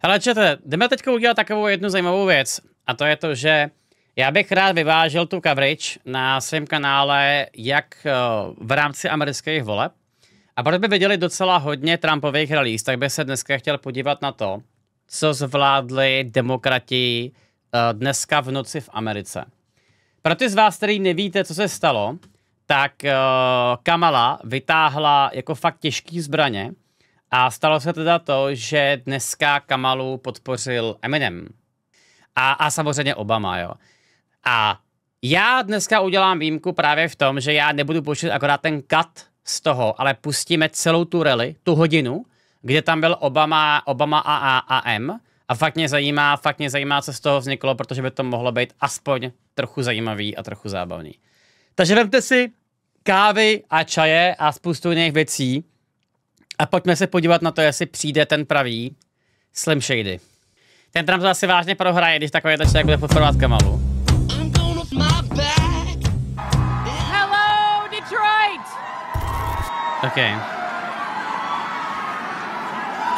Hele, čete, jdeme teďka udělat takovou jednu zajímavou věc. A to je to, že já bych rád vyvážel tu coverage na svém kanále jak v rámci amerických voleb. A protože by viděli docela hodně Trumpových rallies, tak bych se dneska chtěl podívat na to, co zvládli demokrati dneska v noci v Americe. Pro ty z vás, který nevíte, co se stalo, tak Kamala vytáhla jako fakt těžký zbraně a stalo se teda to, že dneska Kamalu podpořil Eminem. A samozřejmě Obama, jo. A já dneska udělám výjimku právě v tom, že já nebudu pouštět akorát ten cut z toho, ale pustíme celou tu rally, tu hodinu, kde tam byl Obama a M. A fakt mě zajímá, co z toho vzniklo, protože by to mohlo být aspoň trochu zajímavý a trochu zábavný. Takže vemte si kávy a čaje a spoustu jiných věcí a pojďme se podívat na to, jestli přijde ten pravý Slim Shady. Ten Trump to asi vážně prohraje, když takový člověk bude podporovat Kamalu. Hello, Detroit! Okay.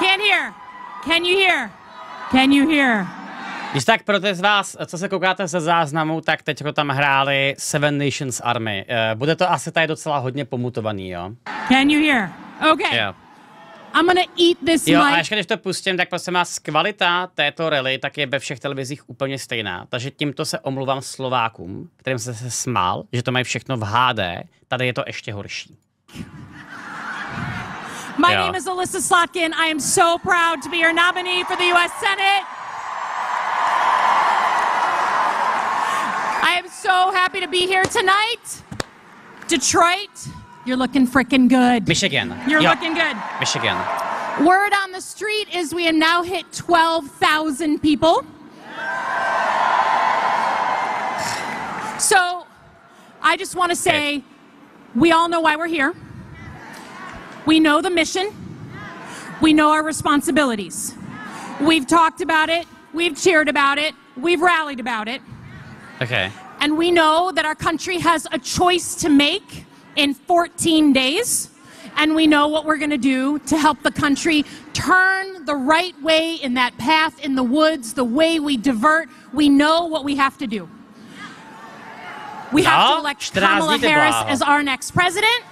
Can't hear. Can you hear? Can you hear? Když tak pro ty z vás, co se koukáte ze záznamu, tak teď tam hráli Seven Nations Army. Bude to asi tady docela hodně pomutovaný, jo? Can you hear? Okay. Yeah. I'm gonna eat this Jo, mic. a ještě když to pustím, tak prosím vás, kvalita této rally tak je ve všech televizích úplně stejná. Takže tímto se omluvám Slovákům, kterým jsem se smál, že to mají všechno v HD. Tady je to ještě horší. My name is Alyssa Slotkin. I am so proud to be your nominee for the U.S. Senate. I am so happy to be here tonight. Detroit, you're looking freaking good. Michigan. You're looking good. Michigan. Word on the street is we have now hit 12,000 people. So I just want to say, we all know why we're here. We know the mission. We know our responsibilities. We've talked about it. We've cheered about it. We've rallied about it. Okay. And we know that our country has a choice to make in 14 days. And we know what we're going to do to help the country turn the right way in that path in the woods, the way we divert. We know what we have to do. We have to elect Kamala Harris as our next president.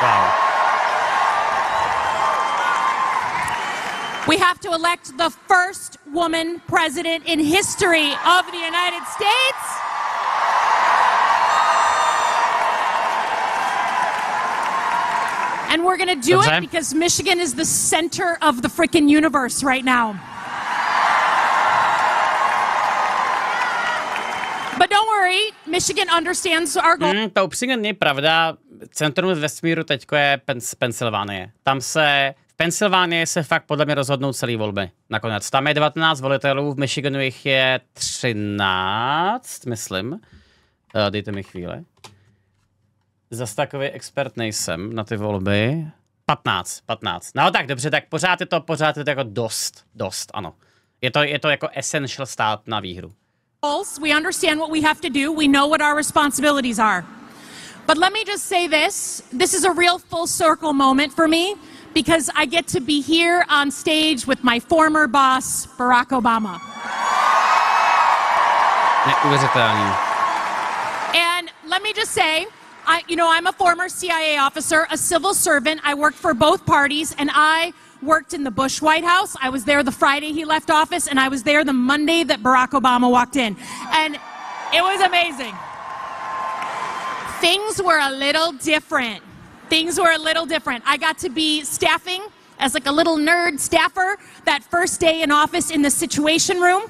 Wow. We have to elect the first woman president in history of the United States. And we're going to do it because Michigan is the center of the freaking universe right now. But don't worry, Michigan understands our goal. To upřímně není pravda. Centrum vesmíru teďko je Pensylvánie. V Pensylvánii se fakt podle mě rozhodnou celý volby. Nakonec. Tam je 19 volitelů, v Michiganu jich je 13, myslím. Dejte mi chvíli. Zas takový expert nejsem na ty volby. 15. No tak dobře, tak pořád je to jako dost, ano. Je to jako essential stát na výhru. We understand what we have to do. We know what our responsibilities are. But let me just say this. This is a real full circle moment for me because I get to be here on stage with my former boss, Barack Obama. Neuvěřitelný. And let me just say, I'm a former CIA officer, a civil servant. I worked for both parties, and I worked in the Bush White House. I was there the Friday he left office, and I was there the Monday that Barack Obama walked in. And it was amazing. Things were a little different. I got to be staffing as like a little nerd staffer that first day in office in the Situation Room.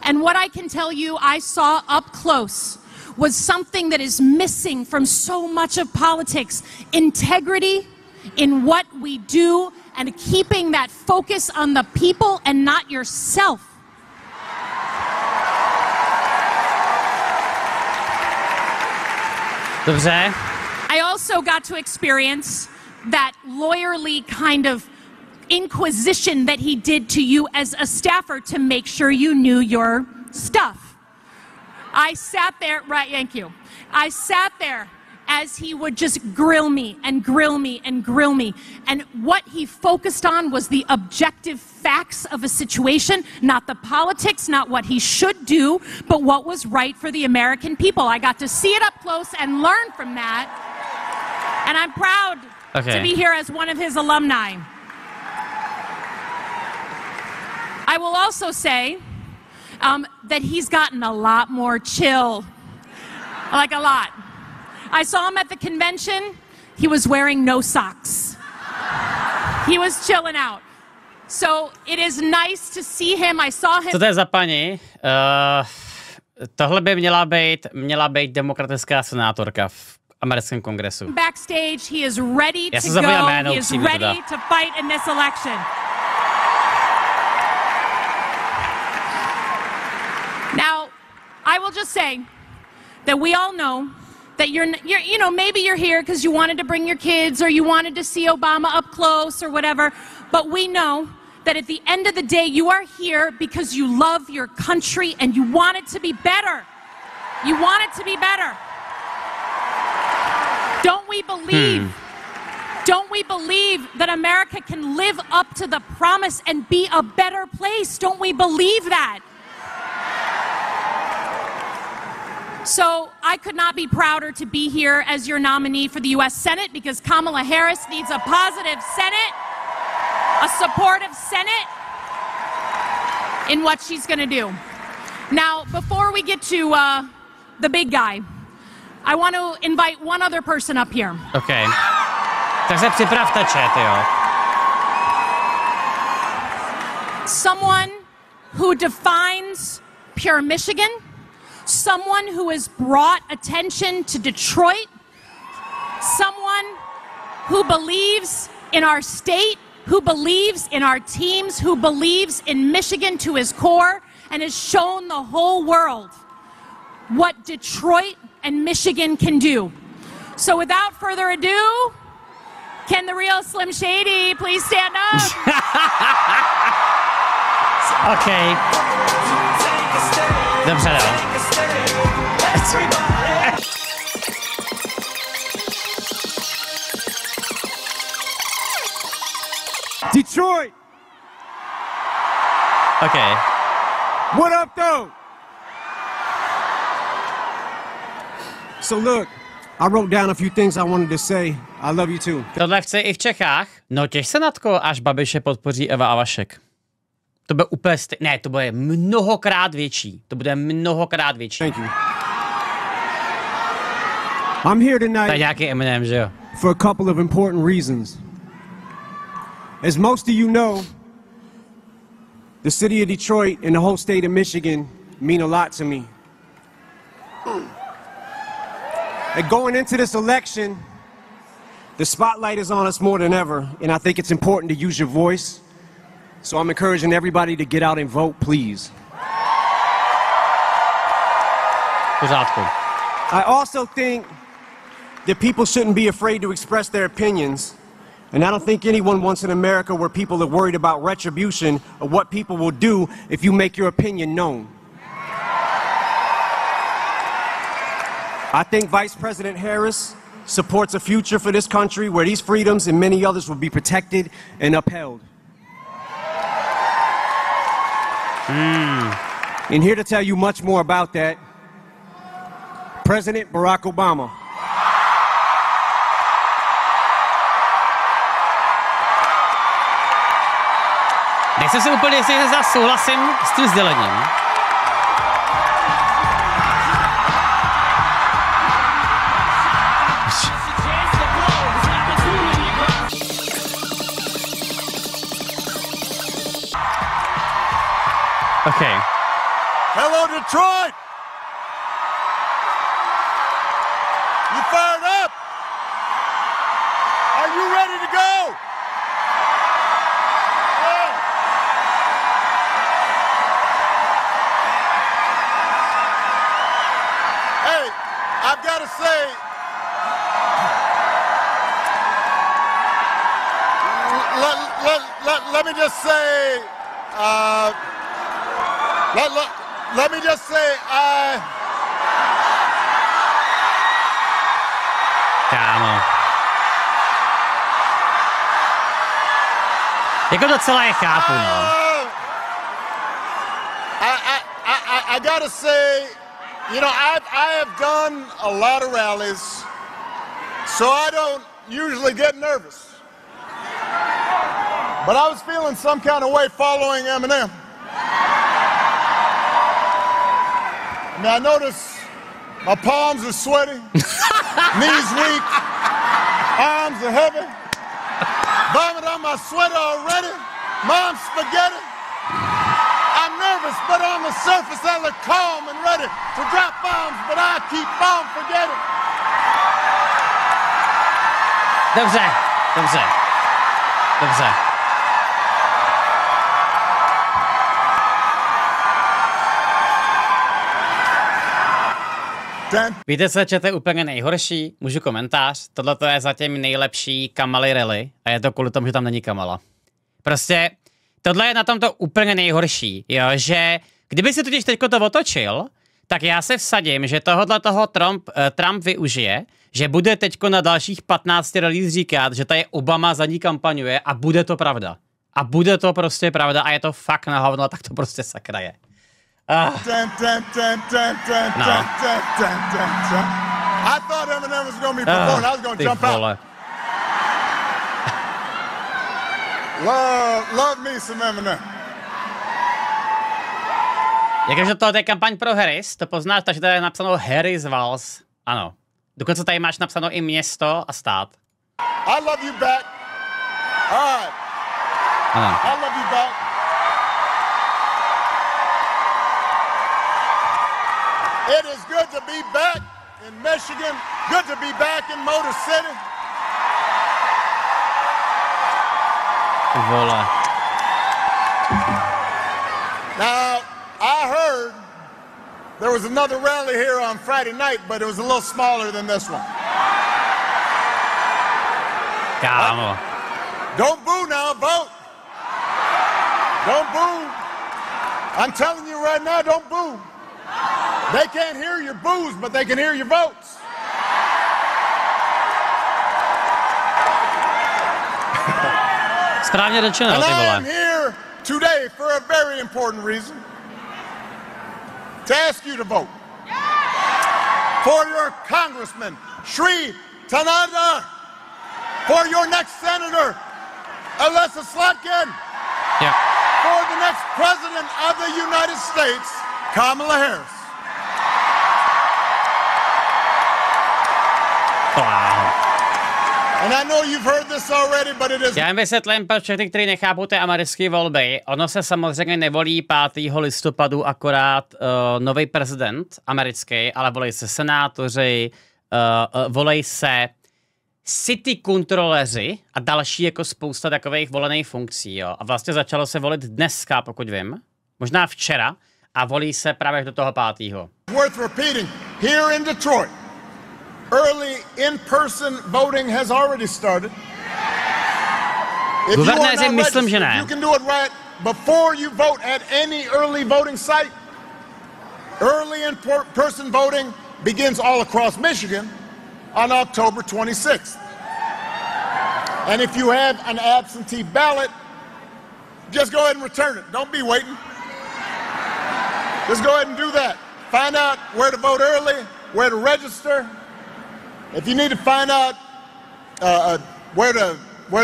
And what I can tell you I saw up close was something that is missing from so much of politics. Integrity in what we do and keeping that focus on the people and not yourself. Dobře. I also got to experience that lawyerly kind of inquisition that he did to you as a staffer to make sure you knew your stuff. I sat there, right, thank you. I sat there as he would just grill me and grill me and grill me. And what he focused on was the objective facts of a situation, not the politics, not what he should do, but what was right for the American people. I got to see it up close and learn from that. And I'm proud to be here as one of his alumni. I will also say that he's gotten a lot more chill, like a lot. I saw him at the convention. He was wearing no socks. He was chilling out. So it is nice to see him. I saw him. Co to je za paní? Tohle by měla být demokratická senátorka v americkém kongresu. Backstage, he is ready to go. He is ready to fight in this election. Now, I will just say that we all know that you're you know, maybe you're here because you wanted to bring your kids or you wanted to see Obama up close or whatever, but we know that at the end of the day, you are here because you love your country and you want it to be better. You want it to be better. Don't we believe that America can live up to the promise and be a better place? Don't we believe that? So I could not be prouder to be here as your nominee for the U.S. Senate because Kamala Harris needs a positive Senate, a supportive Senate in what she's going to do. Now, before we get to the big guy, I want to invite one other person up here. Okay. Tak se připravte, chat, jo. Someone who defines pure Michigan. Someone who has brought attention to Detroit, someone who believes in our state, who believes in our teams, who believes in Michigan to his core, and has shown the whole world what Detroit and Michigan can do. So without further ado, can the real Slim Shady please stand up? Okay. Dobře, no. Detroit! Okay. What up, though? So look, I wrote down a few things I wanted to say. I love you too. Tohle chce i v Čechách. No těž se nadko, až Babiše podpoří Eva a Vašek. To bude úplně ne, to bude mnohokrát větší. To bude mnohokrát větší. Thank you. I'm here tonight. To je nějaký Eminem, že jo? For a couple of important reasons. As most of you know, the city of Detroit and the whole state of Michigan mean a lot to me. And going into this election, the spotlight is on us more than ever, and I think it's important to use your voice. So I'm encouraging everybody to get out and vote, please. I also think that people shouldn't be afraid to express their opinions. And I don't think anyone wants an America where people are worried about retribution or what people will do if you make your opinion known. I think Vice President Harris supports a future for this country where these freedoms and many others will be protected and upheld. And here to tell you much more about that, President Barack Obama. Nejsem si úplně jistý, že souhlasím s tím sdělením. Okay. Hello, Detroit! You fired up? Are you ready to go? Yeah. Hey, I've got to say, let me just say, let me just say, Kámo. Jako docela je chápu, no. I gotta say, you know, I have done a lot of rallies, so I don't usually get nervous. But I was feeling some kind of way following Eminem. I mean, I notice my palms are sweaty, knees weak, arms are heavy, vomit on my sweater already, mom's spaghetti. I'm nervous, but on the surface I look calm and ready to drop bombs, but I keep on forgetting. Dobře. Víte, co čete úplně nejhorší? Můžu komentář? Tohle je zatím nejlepší Kamaly rally a je to kvůli tomu, že tam není Kamala. Prostě tohle je na tomto úplně nejhorší, jo, že kdyby si totiž teďko to otočil, tak já se vsadím, že tohle toho Trump využije, že bude teďko na dalších 15 rallies říkat, že tady Obama za ní kampaňuje a bude to pravda. A bude to prostě pravda a je to fakt na hovno, tak to prostě sakra je. I thought Eminem was going to be performing. I was going to jump out. Love me some Eminem. Jakože to je kampaň pro Harris, to poznáš, takže tady je napsáno Harris Vals. Ano. Dokonce tady máš napsáno i město a stát. I love you back. All right. Ano. I love you back. It is good to be back in Michigan. Good to be back in Motor City. Vole. Now, I heard there was another rally here on Friday night, but it was a little smaller than this one. Kámo. Don't boo now, vote. Don't boo. I'm telling you right now, don't boo. They can't hear your boos, but they can hear your votes. Správně řečeno, ty And vole. I'm here today for a very important reason. To ask you to vote. For your congressman, Shri Donalda. For your next senator, Alyssa Slotkin. Yeah. For the next president of the United States, Kamala Harris. Wow. And I know you've heard this already, but it is... Já jim vysvětlím pro všechny, kteří nechápou ty americké volby. Ono se samozřejmě nevolí 5. listopadu akorát nový prezident americký, ale volí se senátoři, volí se city kontroleři a další jako spousta takových volených funkcí. Jo. A vlastně začalo se volit dneska, pokud vím, možná včera, a volí se právě do toho 5. Worth repeating, here in Detroit, early in-person voting has already started. If you are Guvernéři, not myslím, že registered, ne. you can do it right before you vote at any early voting site. Early in-person voting begins all across Michigan on October 26th. And if you have an absentee ballot, just go ahead and return it. Don't be waiting. Just go ahead and do that. Find out where to vote early, where to register. If you need to find out where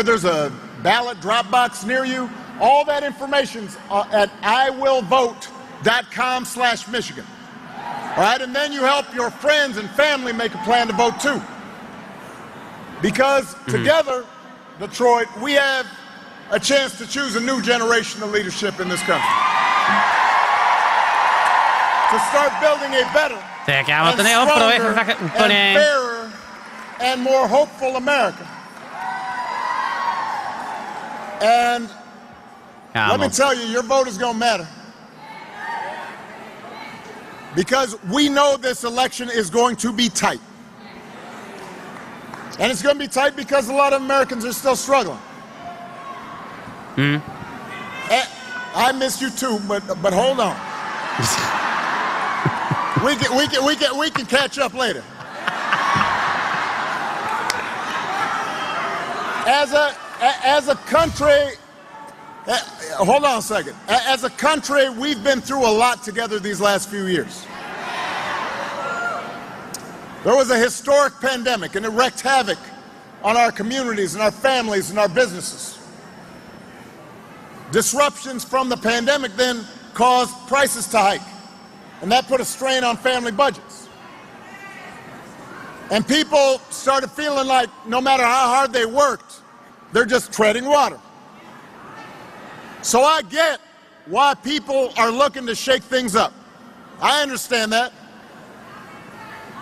there's a ballot drop box near you, all that information's at iwillvote.com/Michigan. All right, and then you help your friends and family make a plan to vote too. Because together, Detroit, we have a chance to choose a new generation of leadership in this country. To start building a better Tak já and ten jeho projev je stronger fakt and úplně... fairer and more hopeful America. And let me Kámo. tell you, your vote is going to matter. Because we know this election is going to be tight. And it's going to be tight because a lot of Americans are still struggling. And I miss you too, but hold on. We can catch up later. As a country, hold on a second. As a country, we've been through a lot together these last few years. There was a historic pandemic, and it wreaked havoc on our communities and our families and our businesses. Disruptions from the pandemic then caused prices to hike, and that put a strain on family budgets. And people started feeling like no matter how hard they worked, they're just treading water. So I get why people are looking to shake things up. I understand that.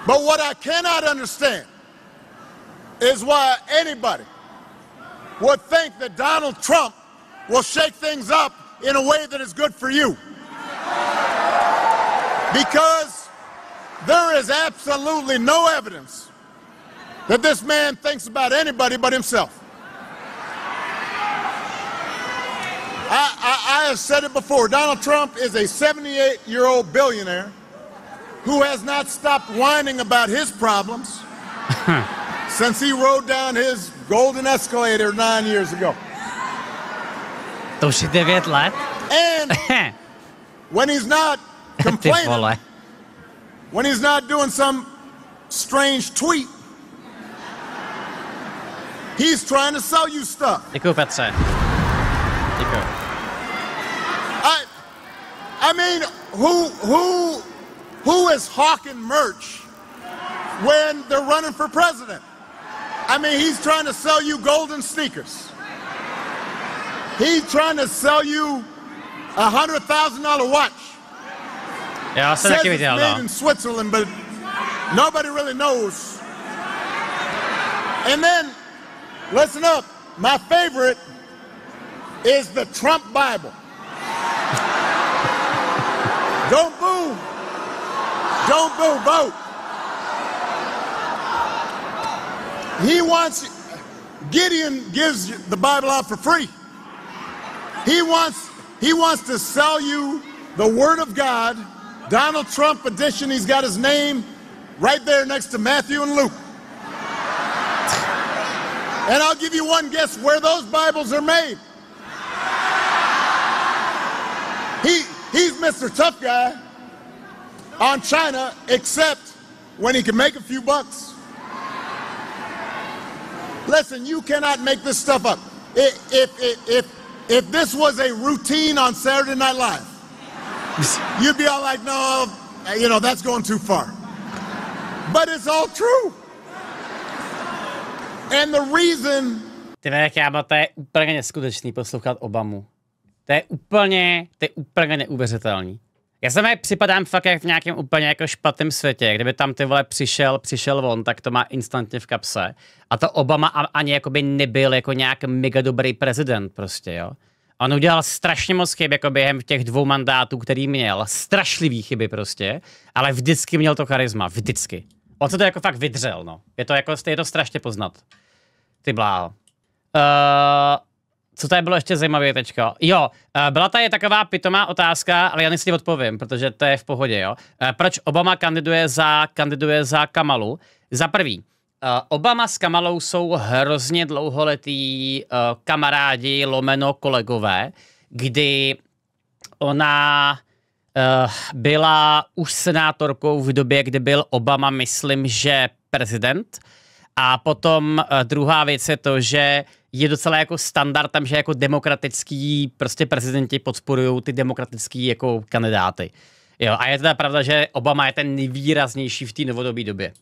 But what I cannot understand is why anybody would think that Donald Trump will shake things up in a way that is good for you. Because there is absolutely no evidence that this man thinks about anybody but himself. I have said it before, Donald Trump is a 78-year-old billionaire who has not stopped whining about his problems since he rode down his golden escalator 9 years ago. To už je 9 let. And when he's not complaining, when he's not doing some strange tweet, he's trying to sell you stuff. Děkuju, Petře. Děkuju. I mean, who is hawking merch when they're running for president? I mean, he's trying to sell you golden sneakers. He's trying to sell you $100,000 watch. Já jsem taky viděl, made in Switzerland, but nobody really knows. And then, listen up, my favorite is the Trump Bible. Don't boo. Don't boo, vote. Gideon gives the Bible out for free. He wants to sell you the Word of God, Donald Trump edition. He's got his name right there next to Matthew and Luke. And I'll give you one guess where those Bibles are made. He's Mr. Tough Guy on China, except when he can make a few bucks. Listen, you cannot make this stuff up. If this was a routine on Saturday Night Live, you'd be all like, no, you know, that's going too far. But it's all true. And the reason... Ty kámo, to je úplně neskutečný poslouchat Obamu. To je úplně neuvěřitelný. Já se mi připadám fakt jak v nějakém úplně jako špatném světě, kdyby tam ty vole přišel on, tak to má instantně v kapse. A to Obama ani jakoby nebyl jako nějak mega dobrý prezident prostě, jo. On udělal strašně moc chyb jako během těch 2 mandátů, který měl. Strašlivý chyby prostě, ale vždycky měl to charisma, vždycky. On se to jako fakt vydřel, no. Je to strašně poznat. Ty bláho. Co tady bylo ještě zajímavé teďko? Jo, byla tady taková pitomá otázka, ale já si odpovím, protože to je v pohodě, jo. Proč Obama kandiduje za Kamalu? Za prvý, Obama s Kamalou jsou hrozně dlouholetí kamarádi lomeno kolegové, kdy ona byla už senátorkou v době, kdy byl Obama, myslím, že prezident. A potom druhá věc je to, že je docela jako standardem, že jako demokratický prostě prezidenti podporují ty demokratický jako kandidáty. Jo, a je teda pravda, že Obama je ten nejvýraznější v té novodobé době.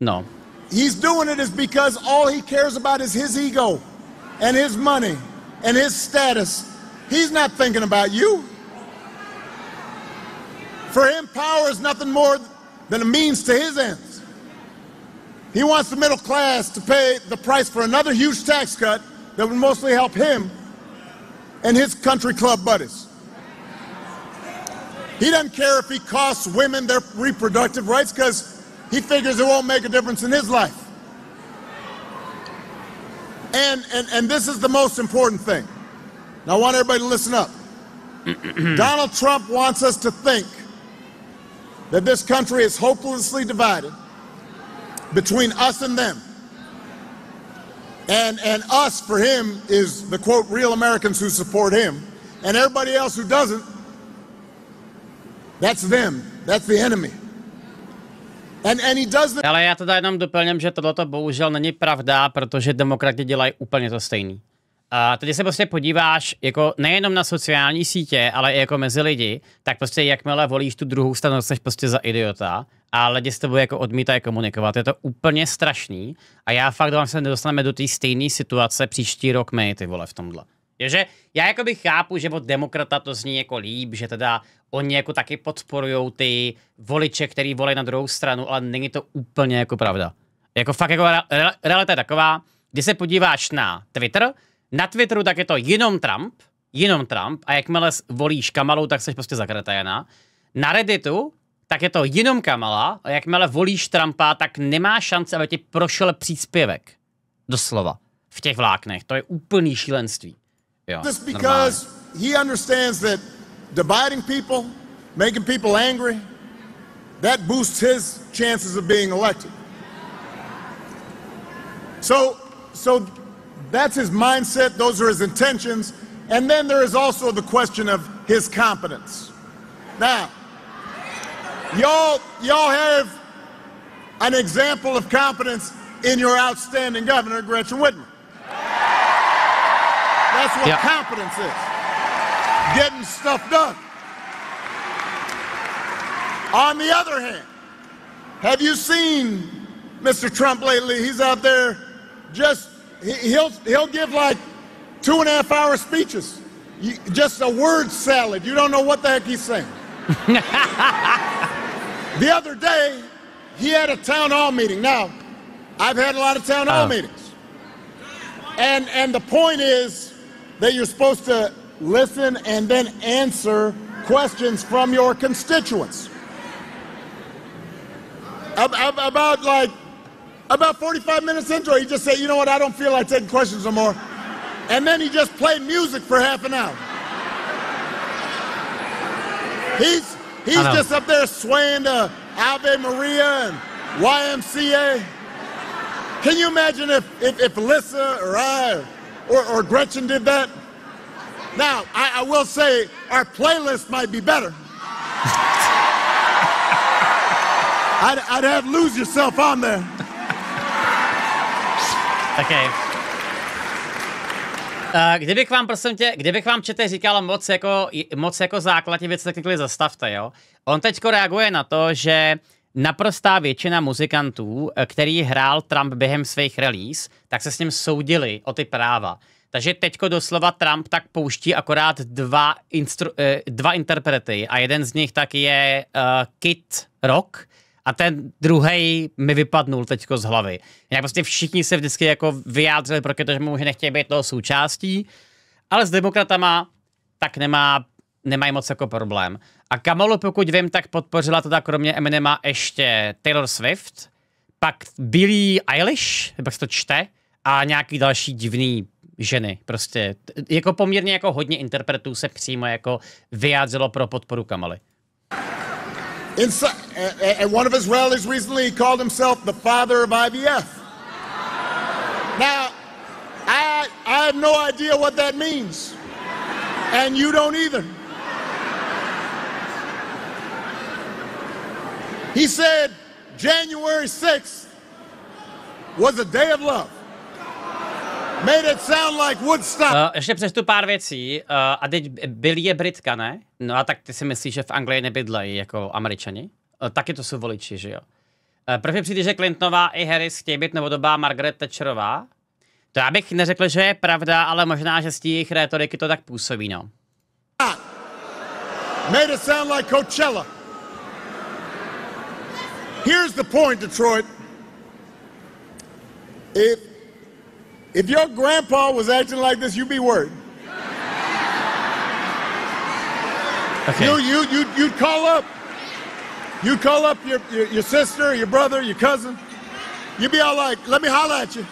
No. He's doing it is because all he cares about is his ego and his money and his status. He's not thinking about you. For him, power is nothing more than a means to his ends. He wants the middle class to pay the price for another huge tax cut that would mostly help him and his country club buddies. He doesn't care if he costs women their reproductive rights because he figures it won't make a difference in his life. And this is the most important thing. Now I want everybody to listen up. Donald Trump wants us to think that this country is hopelessly divided between us and them. And us for him is the quote real Americans who support him, and everybody else who doesn't, that's them, that's the enemy. And he does the... Ale já teda jenom doplním, že tohleto bohužel není pravda, protože demokrati dělají úplně to stejný. A teď se prostě podíváš jako nejenom na sociální sítě, ale i jako mezi lidi, tak prostě jakmile volíš tu druhou stranu, jsi prostě za idiota a lidi s tebou jako odmítají komunikovat. Je to úplně strašný a já fakt doufám, že se nedostaneme do té stejné situace příští rok my, ty vole, v tomhle. Takže já jakoby chápu, že od demokrata to zní jako líp, že teda oni jako taky podporujou ty voliče, který volí na druhou stranu, ale není to úplně jako pravda. Jako fakt jako realita je taková, když se podíváš na Twitteru tak je to jenom Trump a jakmile volíš Kamalu, tak jsi prostě zakreténa. Na Redditu tak je to jenom Kamala a jakmile volíš Trumpa, tak nemá šanci, aby ti prošel příspěvek. Doslova. V těch vláknech. To je úplný šílenství. Jo, Just because he understands that dividing people, making people angry, that boosts his chances of being elected. So that's his mindset, those are his intentions, and then there is also the question of his competence. Now, y'all have an example of competence in your outstanding governor, Gretchen Whitmer. That's what competence is. Getting stuff done. On the other hand, have you seen Mr. Trump lately? He's out there just, he'll give like 2.5-hour speeches. Just a word salad. You don't know what the heck he's saying. The other day, he had a town hall meeting. Now, I've had a lot of town hall meetings. And the point is that you're supposed to listen and then answer questions from your constituents. About 45 minutes into it, he just said, you know what, I don't feel like taking questions no more. And then he just played music for half an hour. He's just up there swaying to Ave Maria and YMCA. Can you imagine if Alyssa or I or Gretchen did that? Now, I will say our playlist might be better. I'd have Lose Yourself on there. Okay. Kdybych vám čete říkal moc jako základní věc, tak někdy zastavte, jo. On teďko reaguje na to, že naprostá většina muzikantů, který hrál Trump během svých release, tak se s ním soudili o ty práva. Takže teďko doslova Trump tak pouští akorát dva interprety a jeden z nich tak je Kid Rock a ten druhej mi vypadnul teďko z hlavy. Jinak prostě všichni se vždycky jako vyjádřili, protože mu nechtějí být toho součástí, ale s demokratama tak nemají moc jako problém. A Kamalu, pokud vím, tak podpořila teda kromě Eminema ještě Taylor Swift, pak Billie Eilish, jak se to čte, a nějaký další divný ženy. Prostě jako poměrně jako hodně interpretů se přímo jako vyjádřilo pro podporu Kamaly. At one of his rallies recently, he called himself the father of IVF. Now, I have no idea what that means. And you don't either. He said January 6th was a day of love. Made it sound like Woodstock. Ještě přečtu pár věcí. A teď Billie je Britka, ne? No a tak ty si myslíš, že v Anglii nebydlejí jako Američani? Taky to jsou voliči, že jo? Prvně přijde, že Clintonová i Harris chtějí být novodobá Margaret Thatcherová. To já bych neřekl, že je pravda, ale možná, že z té jejich rétoriky to tak působí, no. Made it sound like Coachella. Here's the point, Detroit. If your grandpa was acting like this, you'd be worried. Okay. You'd call up. You'd call up your sister, your brother, your cousin. You'd be all like, let me holler at you.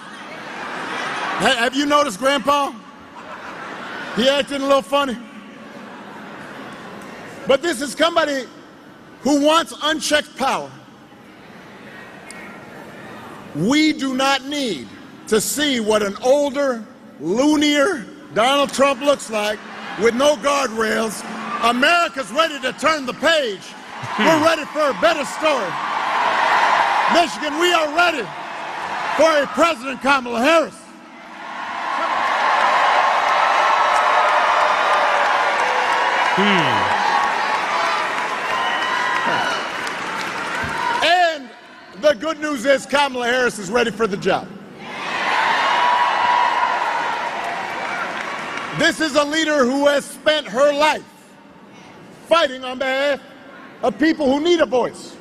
Have you noticed Grandpa? He acting a little funny. But this is somebody who wants unchecked power. We do not need to see what an older, loonier Donald Trump looks like with no guardrails. America's ready to turn the page. We're ready for a better story. Michigan, we are ready for a President Kamala Harris. And the good news is Kamala Harris is ready for the job. This is a leader who has spent her life fighting on behalf of people who need a voice,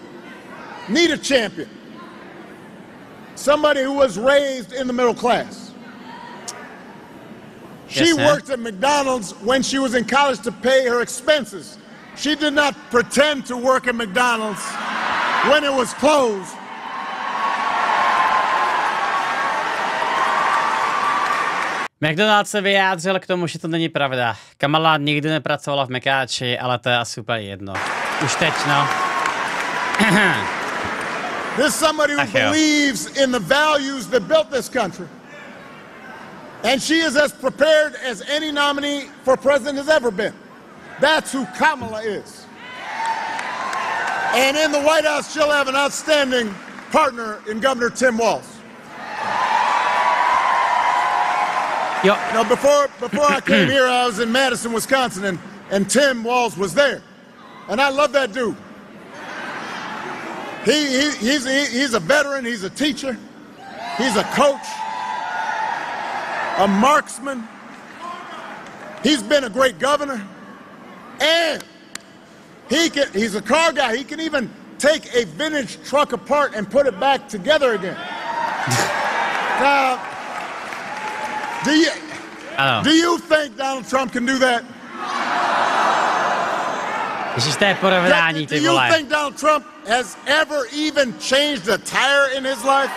need a champion. Somebody who was raised in the middle class. She worked at McDonald's when she was in college to pay her expenses. She did not pretend to work at McDonald's when it was closed. McDonald se vyjádřil k tomu, že to není pravda. Kamala nikdy nepracovala v Mekáči, ale to je asi úplně jedno. Už teď, no. This is somebody who believes in the values that built this country. And she is as prepared as any nominee for president has ever been. That's who Kamala is. And in the White House, she'll have an outstanding partner in Governor Tim Walz. Yo. Now, before I came here, I was in Madison, Wisconsin, and Tim Walz was there. And I love that dude. He's a veteran, he's a teacher, he's a coach, a marksman. He's been a great governor. And he's a car guy. He can even take a vintage truck apart and put it back together again. Now, do you think Donald Trump can do that? Do you think Donald Trump has ever even changed a tire in his life?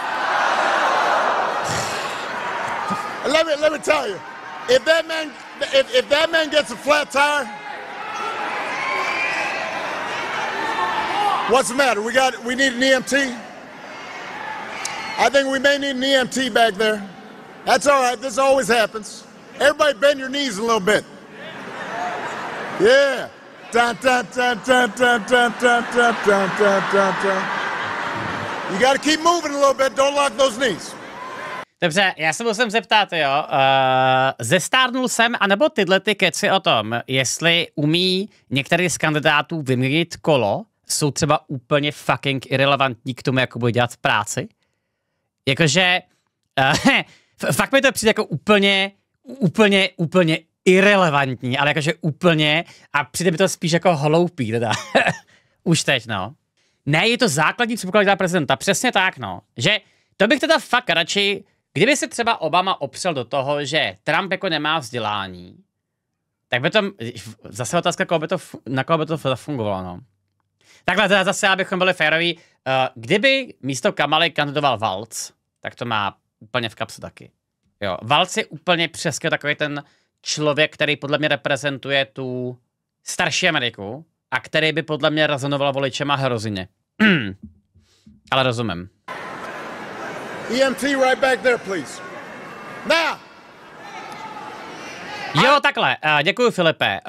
Let me tell you, if that man gets a flat tire, what's the matter? We need an EMT? I think we may need an EMT back there. That's all right. This always happens. Everybody bend your knees a little bit. Yeah. Dun, dun, dun, dun, dun, dun, dun, dun, dun, dun, dun, dun. You got to keep moving a little bit. Don't lock those knees. Dobře, já se musím zeptat, jo. Zestárnul jsem, anebo tyhle ty keci o tom, jestli umí některý z kandidátů vyměnit kolo, jsou třeba úplně fucking irrelevantní k tomu, jako bude dělat práci. Jakože, fakt mi to přijde jako úplně irrelevantní, ale jakože úplně, a přijde mi to spíš jako hloupý, teda. Už teď, no. Ne, je to základní předpoklad dělat prezidenta, přesně tak, no. Že to bych teda fakt radši, kdyby se třeba Obama opřel do toho, že Trump jako nemá vzdělání, tak by to, zase otázka, na koho by to fungovalo, no. Takhle teda zase, abychom byli féroví, kdyby místo Kamaly kandidoval Walz, tak to má úplně v kapse taky. Jo, Walz je úplně přesně takový ten člověk, který podle mě reprezentuje tu starší Ameriku a který by podle mě rezonoval voličema hrozině. Ale rozumím. EMT right back there, please. Now. Jo, takhle. Děkuji, Filipe.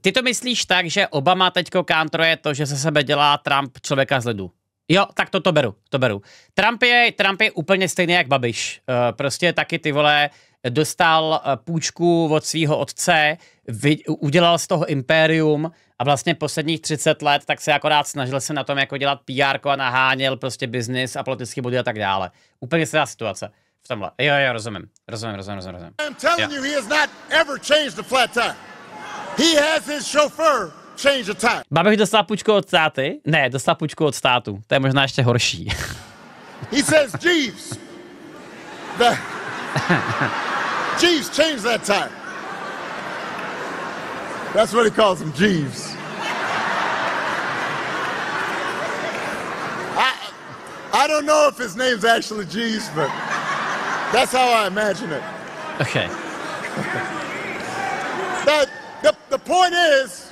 Ty to myslíš tak, že Obama teďko kántruje to, že se sebe dělá Trump člověka z lidu? Jo, tak to beru. Trump je úplně stejný jak Babiš. Prostě taky, ty vole, dostal půjčku od svého otce, udělal z toho impérium a vlastně posledních 30 let tak se akorát snažil se na tom jako dělat PR a naháněl prostě biznis a politický body a tak dále. Úplně stejná situace v tomhle. Jo, rozumím. I'm telling you, he has not ever changed a flat tire. He has his chauffeur change a tire. Babiš dostal půjčku od státy? Ne, dostal půjčku od státu. To je možná ještě horší. He says, Jeeves, Jeeves, change that tire. That's what he calls him, Jeeves. I don't know if his name's actually Jeeves, but that's how I imagine it. Okay. The point is,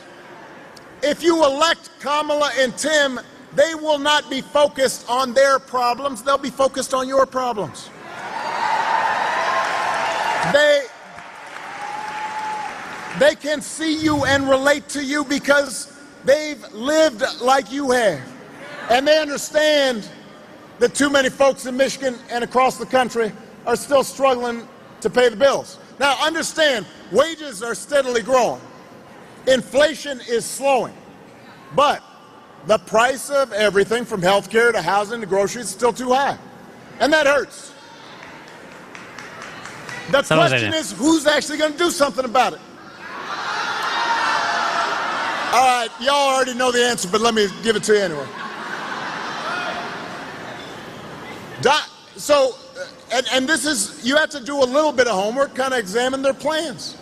if you elect Kamala and Tim, they will not be focused on their problems. They'll be focused on your problems. they can see you and relate to you because they've lived like you have. And they understand that too many folks in Michigan and across the country are still struggling to pay the bills. Now, understand, wages are steadily growing. Inflation is slowing. But the price of everything from healthcare to housing to groceries is still too high. And that hurts. The question is, who's actually going to do something about it? All right, y'all already know the answer, but let me give it to you anyway. And this is, you have to do a little bit of homework, kind of examine their plans.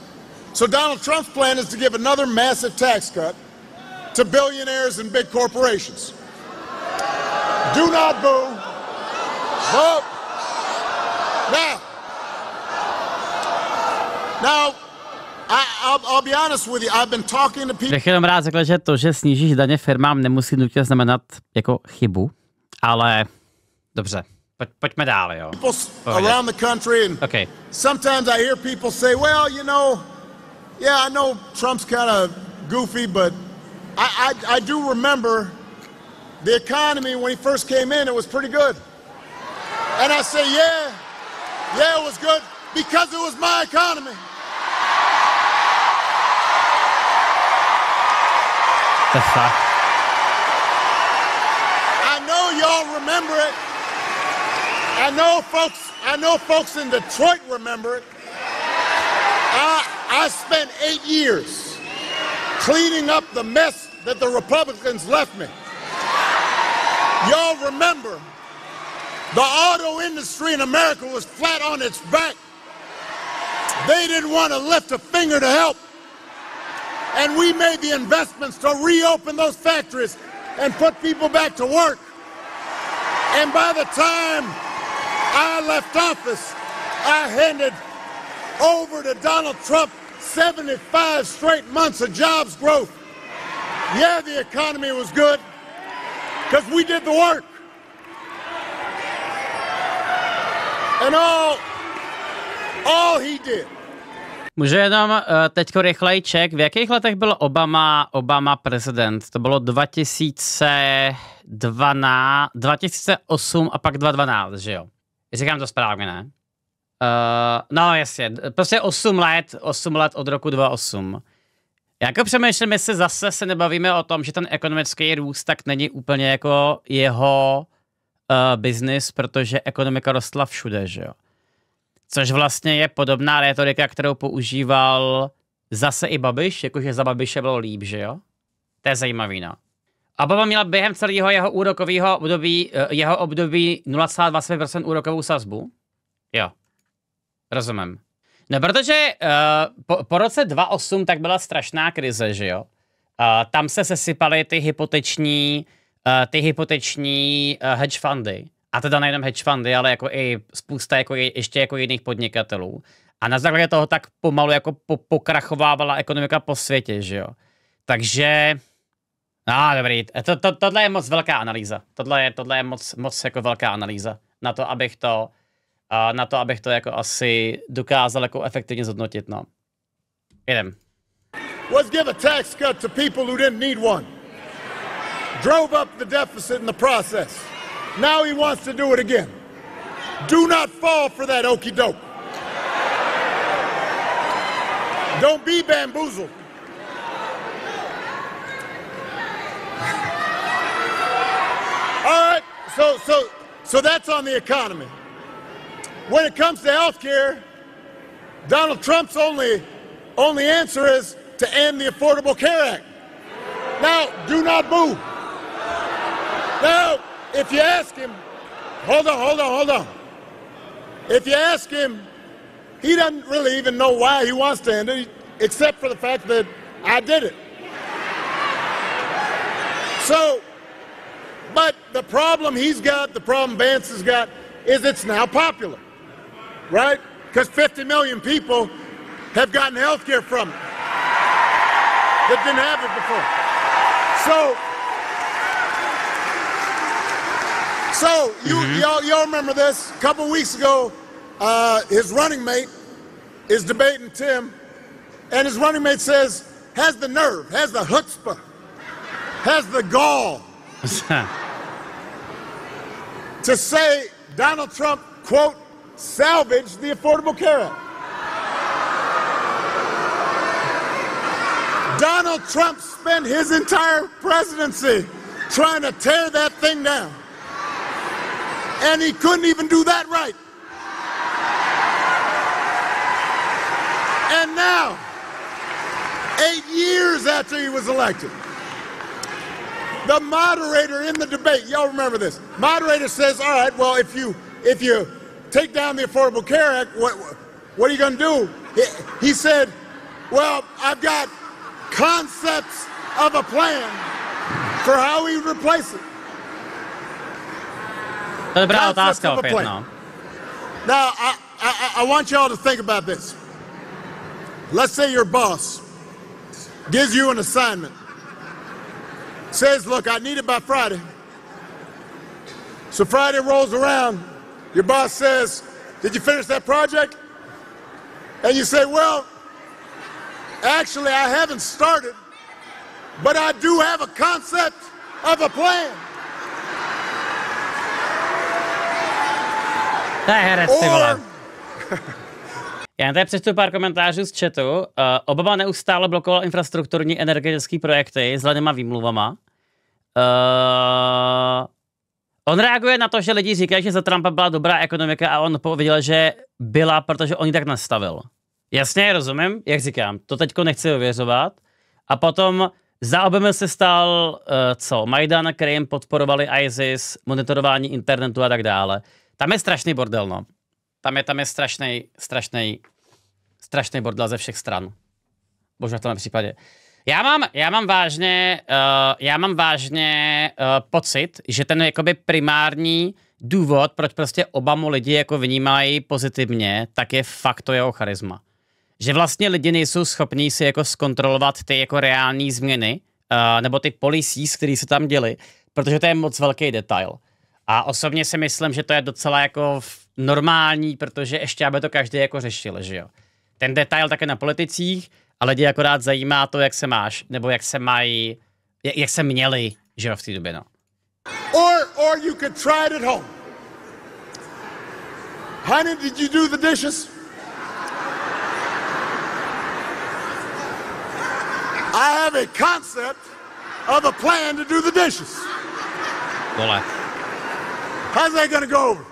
So Donald Trump's plan is to give another massive tax cut to billionaires and big corporations. Do not boo. Vote. Now, I'll be honest with you, I've been talking to people. Bych jenom rád řekl, že to, že snížíš daně firmám, nemusí nutně znamenat jako chybu, ale dobře. Pojďme dál, jo. Around the country, and okay. Sometimes I hear people say, well, you know, yeah, I know Trump's kind of goofy, but I do remember the economy when he first came in, it was pretty good. And I say, yeah, it was good because it was my economy. The fuck? I know y'all remember it. I know folks in Detroit remember it. I spent 8 years cleaning up the mess that the Republicans left me. Y'all remember the auto industry in America was flat on its back. They didn't want to lift a finger to help. And we made the investments to reopen those factories and put people back to work. And by the time I left office, I handed over to Donald Trump 75 straight months of jobs growth. Yeah, the economy was good because we did the work. And all he did. Může jenom teďko rychlej check. V jakých letech byl Obama prezident? To bylo 2008 a pak 2012, že jo? Říkám to správně, ne? No jasně, prostě 8 let od roku 2008. Jako přemýšlím, jestli zase se nebavíme o tom, že ten ekonomický růst tak není úplně jako jeho business, protože ekonomika rostla všude, že jo? Což vlastně je podobná retorika, kterou používal zase i Babiš, jakože za Babiše bylo líp, že jo? To je zajímavý, no. Obama měl během celého jeho úrokového období 0,25% úrokovou sazbu. Jo, rozumím. No, protože po roce 2008 tak byla strašná krize, že jo? Tam se sesypaly ty hypoteční hedge fundy. A teda nejenom hedge fundy, ale jako i spousta ještě jako jiných podnikatelů. A na základě toho tak pomalu jako pokrachovávala ekonomika po světě, že jo? Takže... No, dobrý. Tohle je moc velká analýza. Tohle je moc jako velká analýza. Na to, abych to jako asi dokázal jako efektivně zhodnotit, no. Jdem. Was give a tax cut to people who didn't need one. Drove up the deficit in the process. Now he wants to do it again. Do not fall for that okey doke. Don't be bamboozled. All right, so that's on the economy. When it comes to healthcare, Donald Trump's only answer is to end the Affordable Care Act. Now, do not boo. Now, if you ask him, hold on. If you ask him, he doesn't really even know why he wants to end it, except for the fact that I did it. So, but the problem the problem Vance has got, is it's now popular, right? Because 50 million people have gotten health care from it that didn't have it before. So y'all remember this? A couple weeks ago, his running mate is debating Tim, and his running mate says, has the nerve, has the chutzpah, has the gall to say Donald Trump, quote, salvaged the Affordable Care Act. Donald Trump spent his entire presidency trying to tear that thing down. And he couldn't even do that right. And now, 8 years after he was elected, the moderator in the debate, y'all remember this, moderator says, all right, well, if you take down the Affordable Care Act, what are you going to do? He said, well, I've got concepts of a plan for how we replace it. Dobrá otázka opět, no. Now, I want y'all to think about this. Let's say your boss gives you an assignment, says, look, I need it by Friday. So Friday rolls around, your boss says, did you finish that project? And you say, well, actually, I haven't started, but I do have a concept of a plan. To je herec, ty vole. Já tady přečtu pár komentářů z chatu. Obama neustále blokoval infrastrukturní energetické projekty s hlednýma výmluvama. On reaguje na to, že lidi říkají, že za Trumpa byla dobrá ekonomika a on pověděl, že byla, protože on ji tak nastavil. Jasně, rozumím, jak říkám, to teďko nechci ověřovat. A potom za Obamy se stal, Majdan, kterým podporovali ISIS, monitorování internetu a tak dále. Tam je strašný bordel, no. Tam je strašný bordel ze všech stran. Bože, v tom případě. Já mám vážně pocit, že ten jakoby primární důvod, proč prostě Obamu lidi jako vnímají pozitivně, tak je fakt to jeho charisma. Že vlastně lidi nejsou schopní si jako zkontrolovat ty jako reální změny, nebo ty policies, které se tam děly, protože to je moc velký detail. A osobně si myslím, že to je docela jako normální, protože ještě aby to každý jako řešil, že jo. Ten detail také na politicích, a lidi akorát zajímá to, jak se máš, nebo jak se mají, jak se měli, že jo, v té době, no. Or you could try it at home. Honey, did you do the dishes? I have a concept of a plan to do the dishes. Vole. How's that gonna go over?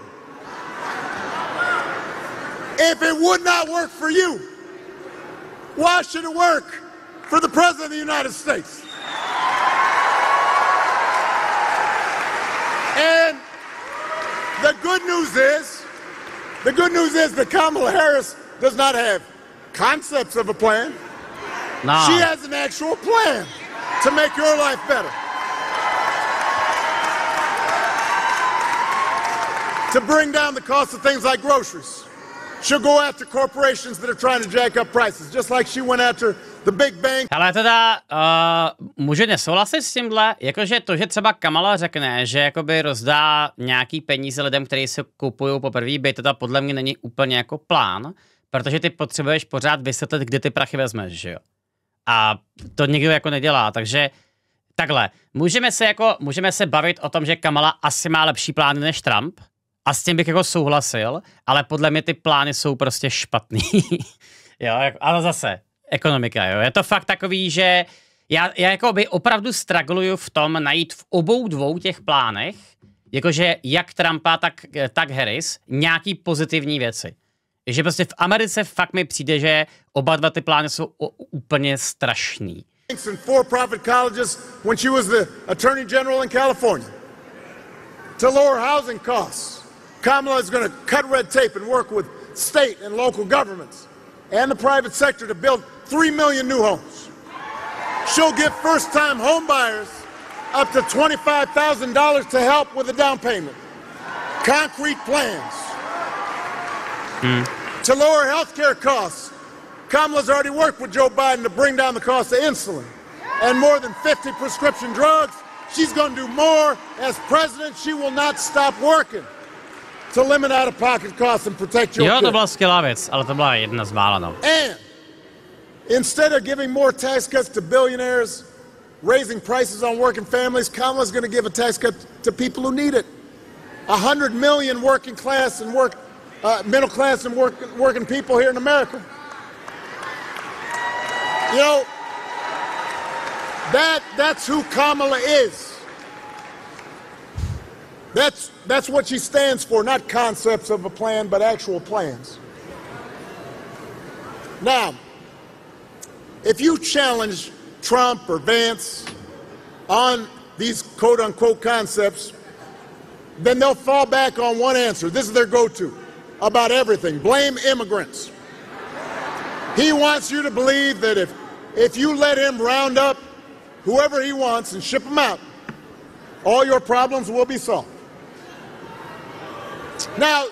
If it would not work for you, why should it work for the President of the United States? And the good news is that Kamala Harris does not have concepts of a plan. No. She has an actual plan to make your life better. To bring down the cost of things like groceries. She'll go after corporations that are trying to jack up prices, just like she went after the big bank. Ale teda můžu nesouhlasit s tímhle, jakože to, že třeba Kamala řekne, že jakoby rozdá nějaký peníze lidem, kteří se kupují poprvé byt, teda podle mě není úplně jako plán, protože ty potřebuješ pořád vysvětlit, kde ty prachy vezmeš, že jo. A to nikdo jako nedělá, takže takhle, můžeme se bavit o tom, že Kamala asi má lepší plány než Trump, a s tím bych jako souhlasil, ale podle mě ty plány jsou prostě špatný. Jo, ale zase, ekonomika, jo. Je to fakt takový, že já jako by opravdu struggluju v tom najít v obou dvou těch plánech, jakože jak Trumpa, tak Harris, nějaký pozitivní věci. Že prostě v Americe fakt mi přijde, že oba dva ty plány jsou úplně strašný. And for-profit colleges when she was the Attorney General in California. To lower housing costs. Kamala is going to cut red tape and work with state and local governments and the private sector to build 3 million new homes. She'll give first-time home buyers up to $25,000 to help with the down payment. Concrete plans. To lower health care costs. Kamala's already worked with Joe Biden to bring down the cost of insulin and more than 50 prescription drugs. She's going to do more. As president, she will not stop working to limit out-of-pocket costs and protect your Jo, to kids. byla skvělá věc, ale to byla jedna z mála, no. And instead of giving more tax cuts to billionaires, raising prices on working families, Kamala's going to give a tax cut to people who need it. 100 million working class and middle class and working people here in America. You know, that's who Kamala is. That's what she stands for, not concepts of a plan, but actual plans. Now, if you challenge Trump or Vance on these quote-unquote concepts, then they'll fall back on one answer. This is their go-to about everything. Blame immigrants. He wants you to believe that if you let him round up whoever he wants and ship them out, all your problems will be solved. Now,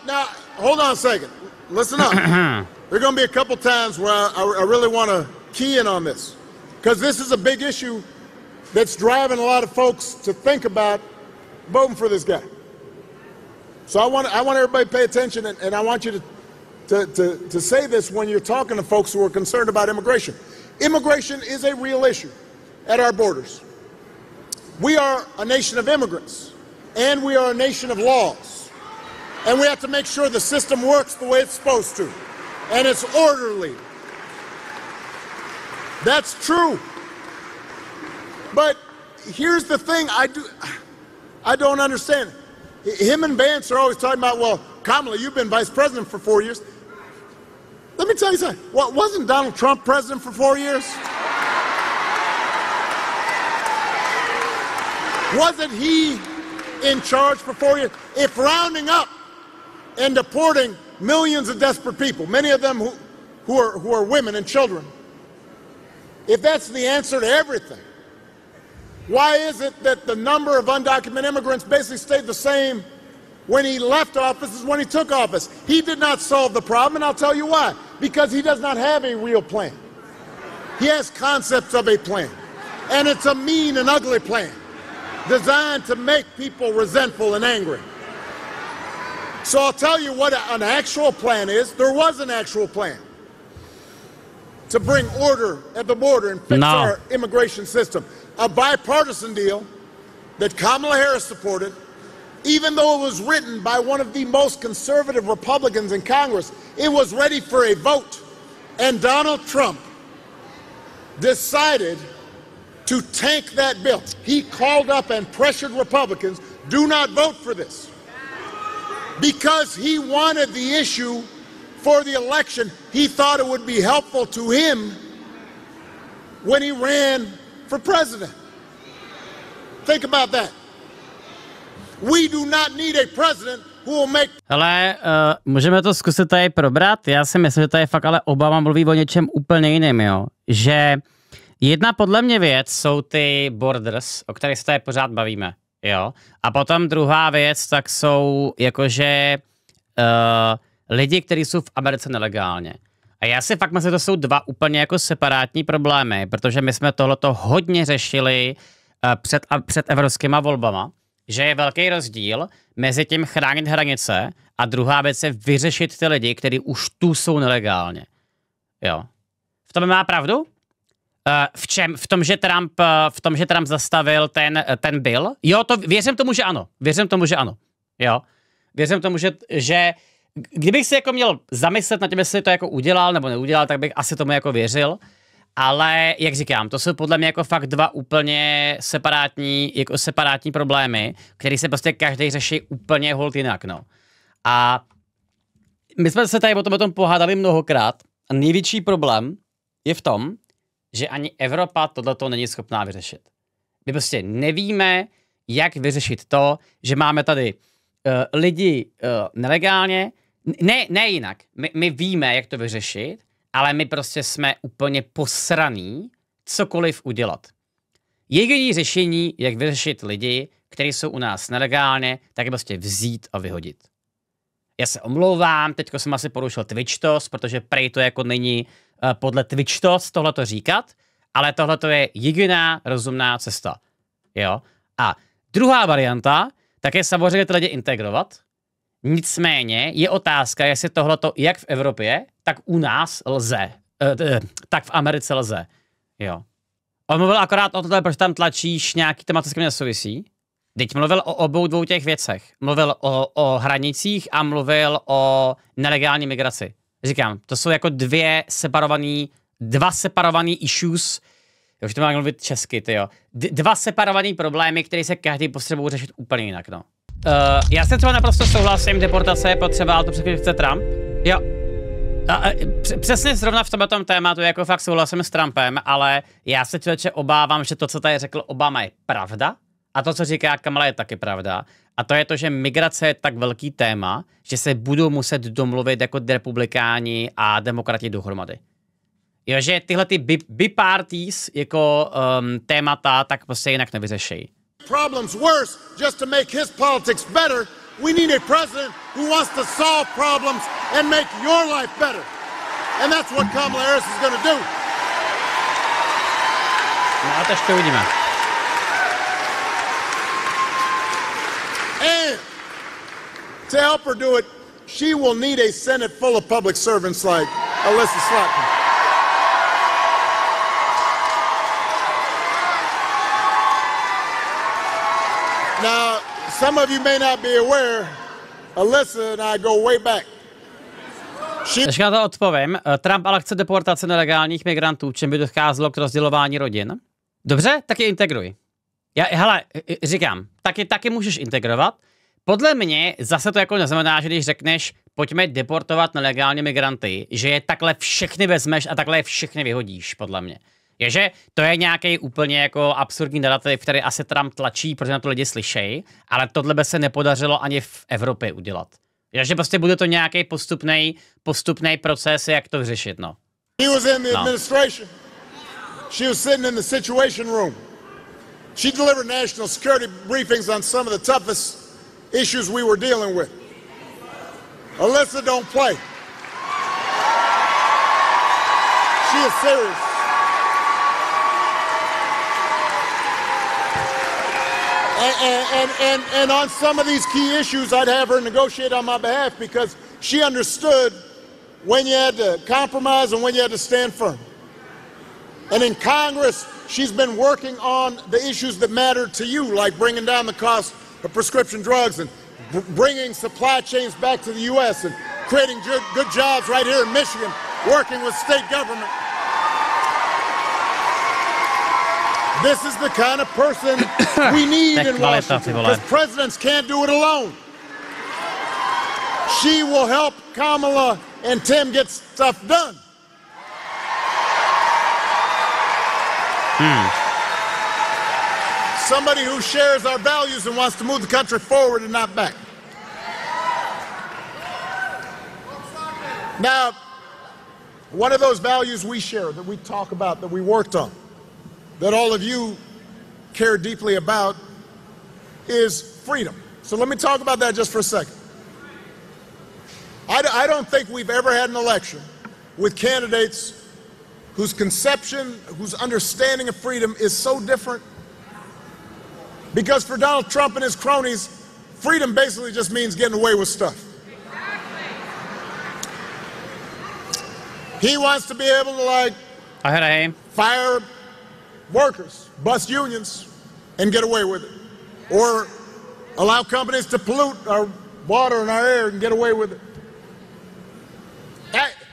hold on a second. Listen up. There are going to be a couple times where I really want to key in on this, because this is a big issue that's driving a lot of folks to think about voting for this guy. So I want everybody to pay attention, and I want you to say this when you're talking to folks who are concerned about immigration. Immigration is a real issue at our borders. We are a nation of immigrants, and we are a nation of laws. And we have to make sure the system works the way it's supposed to, and it's orderly. That's true. But here's the thing I don't understand. Him and Vance are always talking about, well, Kamala, you've been vice president for 4 years. Let me tell you something. What, wasn't Donald Trump president for 4 years? Wasn't he in charge for 4 years? If rounding up and deporting millions of desperate people, many of them who are women and children, if that's the answer to everything, why is it that the number of undocumented immigrants basically stayed the same when he left office as when he took office? He did not solve the problem, and I'll tell you why. Because he does not have a real plan. He has concepts of a plan, and it's a mean and ugly plan designed to make people resentful and angry. So I'll tell you what an actual plan is. There was an actual plan to bring order at the border and fix our immigration system. A bipartisan deal that Kamala Harris supported, even though it was written by one of the most conservative Republicans in Congress. It was ready for a vote. And Donald Trump decided to tank that bill. He called up and pressured Republicans, do not vote for this. Because he wanted the issue for the election. He thought it would be helpful to him when he ran for president. Think about that. We do not need a president who will make... Hele, můžeme to zkusit tady probrat? Já si myslím, že tady fakt ale Obama mluví o něčem úplně jiném, jo. Že jedna podle mě věc jsou ty borders, o kterých se tady pořád bavíme, jo. A potom druhá věc, tak jsou jakože lidi, kteří jsou v Americe nelegálně. A já si fakt myslím, že to jsou dva úplně jako separátní problémy, protože my jsme tohleto hodně řešili před evropskýma volbama, že je velký rozdíl mezi tím chránit hranice a druhá věc je vyřešit ty lidi, kteří už tu jsou nelegálně. Jo. V tom má pravdu? V čem? V tom, že Trump zastavil ten bill? Jo, věřím tomu, že ano. Věřím tomu, že ano. Jo. Věřím tomu, že kdybych si jako měl zamyslet na tím, jestli to jako udělal nebo neudělal, tak bych asi tomu jako věřil. Ale, jak říkám, to jsou podle mě jako fakt dva úplně separátní problémy, které se prostě každý řeší úplně holt jinak, no. A my jsme se tady o tom pohádali mnohokrát a největší problém je v tom, že ani Evropa tohleto není schopná vyřešit. My prostě nevíme, jak vyřešit to, že máme tady lidi nelegálně. Ne jinak. My víme, jak to vyřešit, ale my prostě jsme úplně posraný cokoliv udělat. Jediné řešení, jak vyřešit lidi, kteří jsou u nás nelegálně, tak je prostě vzít a vyhodit. Já se omlouvám, teďko jsem asi porušil Twitchtos, protože prej to jako není podle Twitchtos tohleto říkat, ale tohleto je jediná rozumná cesta. Jo? A druhá varianta, tak je samozřejmě ty lidi integrovat. Nicméně je otázka, jestli tohleto jak v Evropě, tak u nás lze. Tak v Americe lze. Jo. On mluvil akorát o tom, proč tam tlačíš nějaký tematicky nesouvisí. Teď mluvil o obou dvou těch věcech. Mluvil o hranicích a mluvil o nelegální migraci. Říkám, to jsou jako dva separovaný issues. Už to mám mluvit česky, tyjo. Dva separovaný problémy, které se každý potřebují řešit úplně jinak, no. Já se třeba naprosto souhlasím, deportace je potřeba, ale to přesně chce Trump. Jo. Přesně zrovna v tomto tématu jako fakt souhlasím s Trumpem, ale já se člověče obávám, že to, co tady řekl Obama, je pravda a to, co říká Kamala, je taky pravda. A to je to, že migrace je tak velký téma, že se budou muset domluvit jako republikáni a demokrati dohromady. Jo, že tyhle ty biparties jako témata tak prostě jinak nevyřeší. Problems worse just to make his politics better. We need a president who wants to solve problems and make your life better. And that's what Kamala Harris is going to do. No a to ještě uvidíme. And to help her do it, she will need a Senate full of public servants like Alyssa Slotkin. Now, some of you may not be aware, Alyssa and I go way back. Ještě na to odpovím. Trump ale chce deportaci nelegálních migrantů, čím by docházelo k rozdělování rodin. Dobře, tak je integruj. Hele, říkám, taky můžeš integrovat. Podle mě zase to jako neznamená, že když řekneš, pojďme deportovat nelegální migranty, že je takhle všechny vezmeš a takhle je všechny vyhodíš, podle mě. Je, že to je nějaký úplně jako absurdní narrativ, který asi Trump tlačí, protože na to lidi slyšejí, ale tohle by se nepodařilo ani v Evropě udělat. Je, že prostě bude to nějaký postupný proces, jak to vyřešit, no. He was in the administration. She was sitting in the situation room. She delivered national security briefings on some of the toughest issues we were dealing with. Alyssa don't play. She is serious. And on some of these key issues, I'd have her negotiate on my behalf because she understood when you had to compromise and when you had to stand firm. And in Congress, she's been working on the issues that matter to you, like bringing down the cost of prescription drugs and bringing supply chains back to the U.S. and creating good jobs right here in Michigan, working with state government. This is the kind of person we need in Washington, because presidents can't do it alone. She will help Kamala and Tim get stuff done. Somebody who shares our values and wants to move the country forward and not back. Now, one of those values we share, that we talk about, that we worked on, that all of you care deeply about, is freedom. So let me talk about that just for a second. I don't think we've ever had an election with candidates whose conception, whose understanding of freedom is so different. Because for Donald Trump and his cronies, freedom basically just means getting away with stuff. He wants to be able to fire workers, bust unions, and get away with it. Or allow companies to pollute our water and our air and get away with it.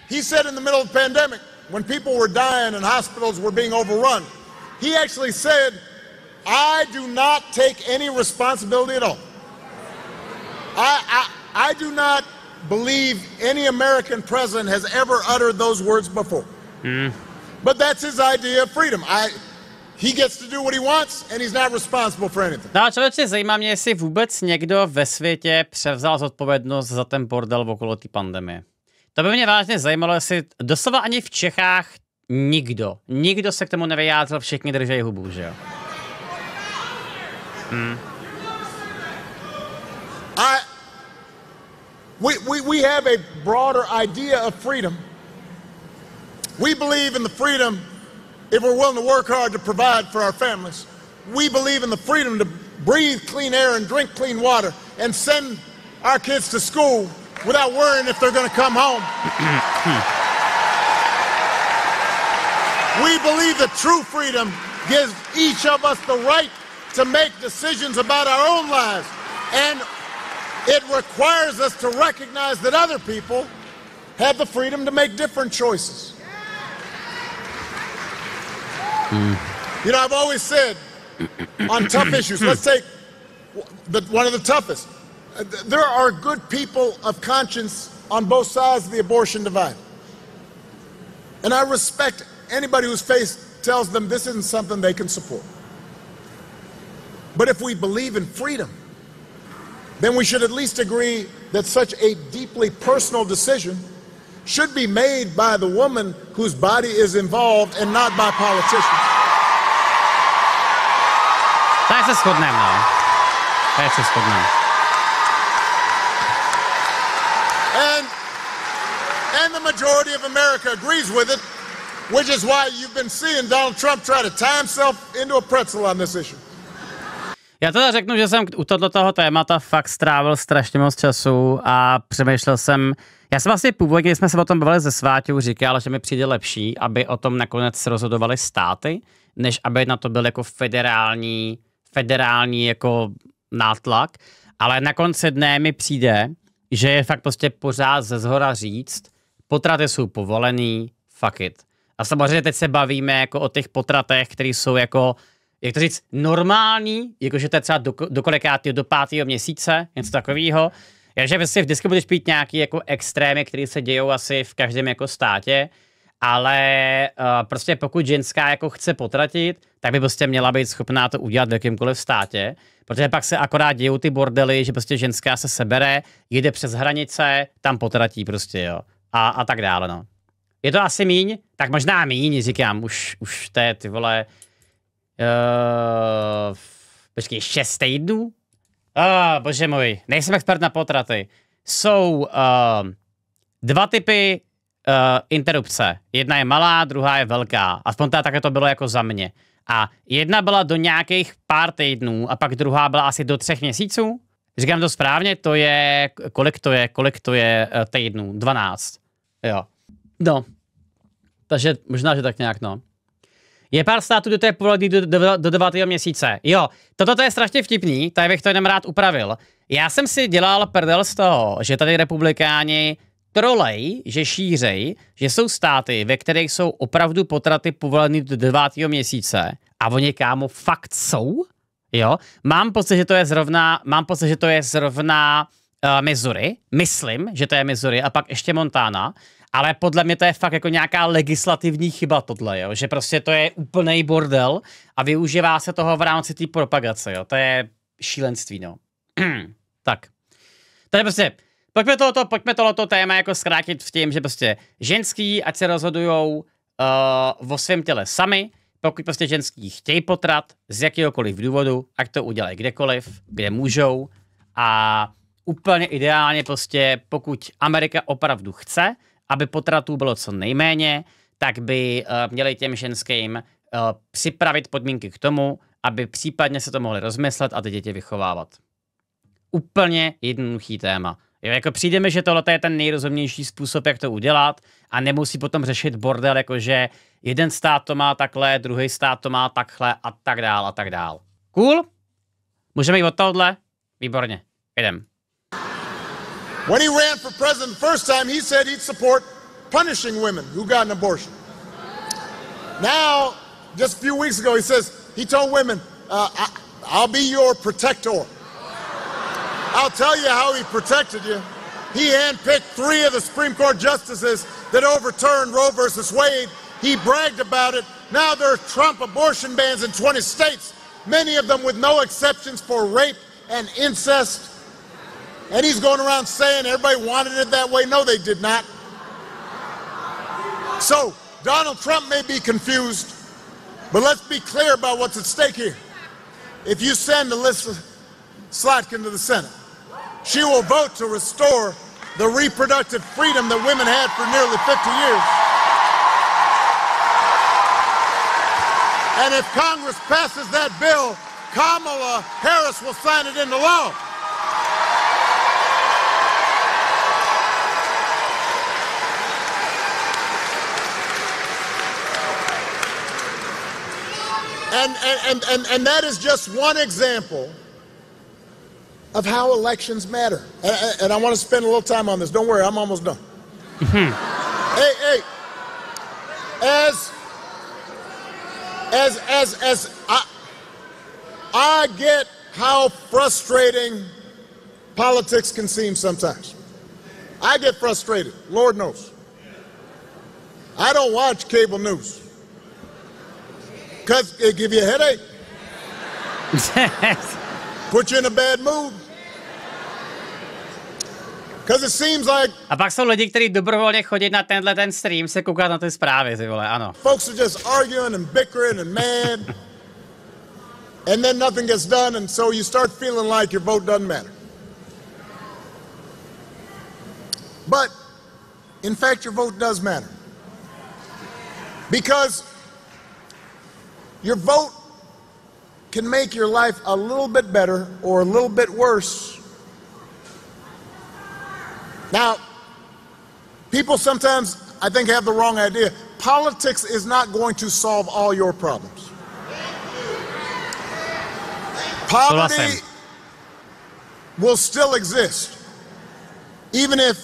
He said in the middle of the pandemic, when people were dying and hospitals were being overrun, he actually said, I do not take any responsibility at all. I do not believe any American president has ever uttered those words before. But that's his idea of freedom. He gets to do what he wants and he's not responsible for anything. No a člověče, zajímá mě, jestli vůbec někdo ve světě převzal zodpovědnost za ten bordel okolo té pandemie. To by mě vážně zajímalo, jestli doslova ani v Čechách nikdo se k tomu nevyjádřil, všichni držejí hubu, že jo? We have a broader idea of freedom. We believe in the freedom if we're willing to work hard to provide for our families. We believe in the freedom to breathe clean air and drink clean water and send our kids to school without worrying if they're going to come home. We believe that true freedom gives each of us the right to make decisions about our own lives. And it requires us to recognize that other people have the freedom to make different choices. You know, I've always said on tough issues, let's take one of the toughest. There are good people of conscience on both sides of the abortion divide. And I respect anybody whose faith tells them this isn't something they can support. But if we believe in freedom, then we should at least agree that such a deeply personal decision should be made by the woman whose body is involved and not by politicians. Tak se shodneme, no. Tak se shodneme. And the majority of America agrees with it, which is why you've been seeing Donald Trump try to tie himself into a pretzel on this issue. Já teda řeknu, že jsem u tohoto témata fakt strávil strašně moc času a přemýšlel jsem, já jsem vlastně původně, když jsme se o tom bavili se Sváťou, říkal, že mi přijde lepší, aby o tom nakonec rozhodovaly státy, než aby na to byl jako federální jako nátlak, ale na konci dne mi přijde, že je fakt prostě pořád ze zhora říct, potraty jsou povolený, fuck it. A samozřejmě teď se bavíme jako o těch potratech, které jsou jako, jak to říct, normální, jakože to je třeba do kolikátého, do 5. měsíce, něco takového. Takže prostě vždycky budeš pít nějaký jako extrémy, které se dějou asi v každém jako státě, ale prostě pokud ženská jako chce potratit, tak by prostě měla být schopná to udělat v jakýmkoliv státě, protože pak se akorát dějou ty bordely, že prostě ženská se sebere, jede přes hranice, tam potratí prostě, jo. A tak dále, no. Je to asi míň? Tak možná míň, říkám, už to je ty vole, počkej, 6 týdnů? Bože můj, nejsem expert na potraty. Jsou 2 typy interrupce. Jedna je malá, druhá je velká. Aspoň takhle to bylo jako za mě. A jedna byla do nějakých pár týdnů a pak druhá byla asi do 3 měsíců. Říkám to správně, to je, kolik to je týdnů? 12. Jo. No. Takže možná, že tak nějak, no. Je pár států, kde to je povolený do 9. měsíce. Jo, toto je strašně vtipný, tady bych to jenom rád upravil. Já jsem si dělal prdel z toho, že tady republikáni trolej, že šířej, že jsou státy, ve kterých jsou opravdu potraty povolený do 9. měsíce a oni, kámo, fakt jsou? Jo, mám pocit, že to je zrovna Missouri, myslím, že to je Missouri a pak ještě Montana, ale podle mě to je fakt jako nějaká legislativní chyba tohle, jo, že prostě to je úplnej bordel a využívá se toho v rámci té propagace, jo, to je šílenství, no. Tak, takže prostě pojďme tohleto téma jako zkrátit v tím, že prostě ženský, ať se rozhodujou o svém těle sami, pokud prostě ženský chtějí potrat z jakéhokoliv důvodu, ať to udělají kdekoliv, kde můžou a úplně ideálně prostě, pokud Amerika opravdu chce, aby potratů bylo co nejméně, tak by měli těm ženským připravit podmínky k tomu, aby případně se to mohli rozmyslet a ty děti vychovávat. Úplně jednoduchý téma. Jo, jako přijde mi, že tohle je ten nejrozumnější způsob, jak to udělat a nemusí potom řešit bordel, jakože jeden stát to má takhle, druhý stát to má takhle a tak dál a tak dál. Cool? Můžeme jít od tohohle? Výborně. Jdem. When he ran for president the first time, he said he'd support punishing women who got an abortion. Now, just a few weeks ago, he told women, I'll be your protector. I'll tell you how he protected you. He handpicked 3 of the Supreme Court justices that overturned Roe versus Wade. He bragged about it. Now there are Trump abortion bans in 20 states, many of them with no exceptions for rape and incest. And he's going around saying everybody wanted it that way. No, they did not. So Donald Trump may be confused, but let's be clear about what's at stake here. If you send Alyssa Slotkin to the Senate, she will vote to restore the reproductive freedom that women had for nearly 50 years. And if Congress passes that bill, Kamala Harris will sign it into law. And that is just one example of how elections matter. And I want to spend a little time on this. Don't worry, I'm almost done. Hey, as I get how frustrating politics can seem sometimes. I get frustrated, Lord knows. I don't watch cable news because it gives you a headache, put you in a bad mood. Because it seems like a pak jsou lidi, kteří dobrovolně chodí na ten stream, se koukat na ty zprávy, ty vole, ano. Folks are just arguing and bickering and mad, and then nothing gets done, and so you start feeling like your vote doesn't matter. But, in fact, your vote does matter. Because your vote can make your life a little bit better or a little bit worse. Now, people sometimes, I think, have the wrong idea. Politics is not going to solve all your problems. Poverty will still exist, even if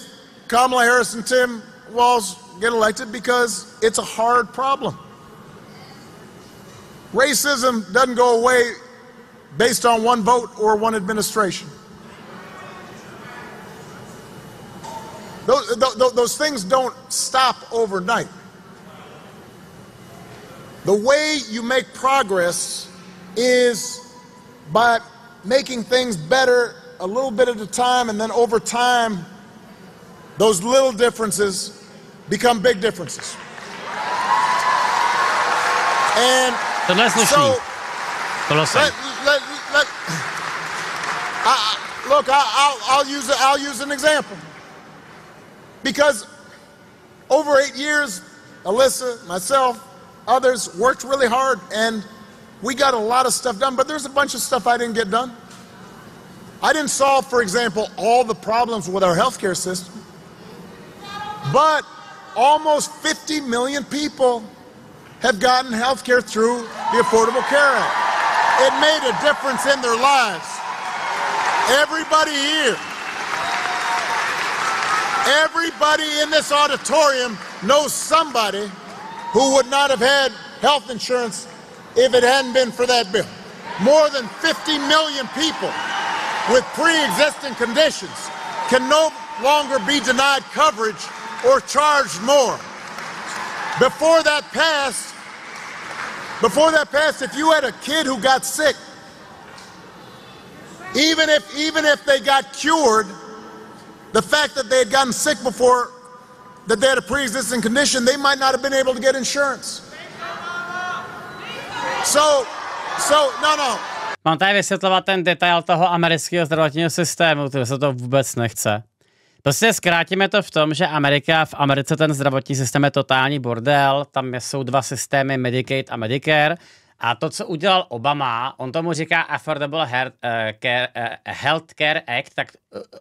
Kamala Harris and Tim Walz get elected, because it's a hard problem. Racism doesn't go away based on one vote or one administration. Those things don't stop overnight. The way you make progress is by making things better a little bit at a time, and then over time, those little differences become big differences. And so, look, I'll use an example. Because over 8 years, Alyssa, myself, others worked really hard, and we got a lot of stuff done, but there's a bunch of stuff I didn't get done. I didn't solve, for example, all the problems with our healthcare system, but almost 50 million people have gotten healthcare through the Affordable Care Act. It made a difference in their lives. Everybody here, everybody in this auditorium knows somebody who would not have had health insurance if it hadn't been for that bill. More than 50 million people with pre-existing conditions can no longer be denied coverage or charged more. Before that passed, if you had a kid who got sick, even if they got cured, the fact that they had gotten sick before, that they had a pre-existing condition, they might not have been able to get insurance. So, no. Mám tady vysvětlovat ten detail toho amerického zdravotního systému, to se to vůbec nechce. Prostě zkrátíme to v tom, že v Americe ten zdravotní systém je totální bordel, tam jsou dva systémy, Medicaid a Medicare, a to, co udělal Obama, on tomu říká Affordable Health Care Act, tak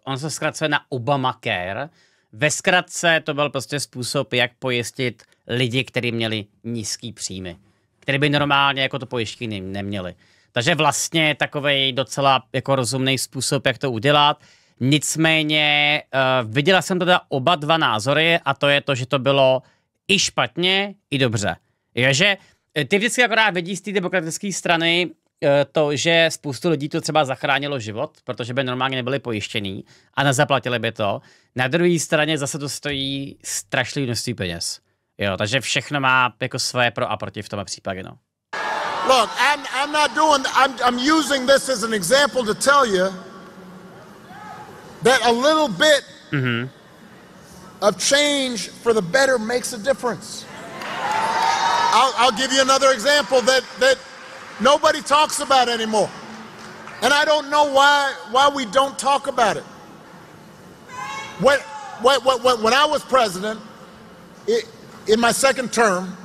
on se zkracuje na Obamacare. Ve zkratce to byl prostě způsob, jak pojistit lidi, kteří měli nízký příjmy, který by normálně jako to pojištění neměli. Takže vlastně takovej docela jako rozumný způsob, jak to udělat. Nicméně viděla jsem teda oba dva názory, a to je to, že to bylo i špatně, i dobře. Že ty vždycky akorát vidí z té demokratické strany to, že spoustu lidí to třeba zachránilo život, protože by normálně nebyli pojištění a nezaplatili by to. Na druhé straně zase to stojí strašné množství peněz. Jo, takže všechno má jako své pro a proti v tom případě, no. Look, I'm using this as an example to tell you that a little bit of change for the better makes a difference. I'll give you another example that nobody talks about anymore. And I don't know why we don't talk about it. When I was president, in my second term,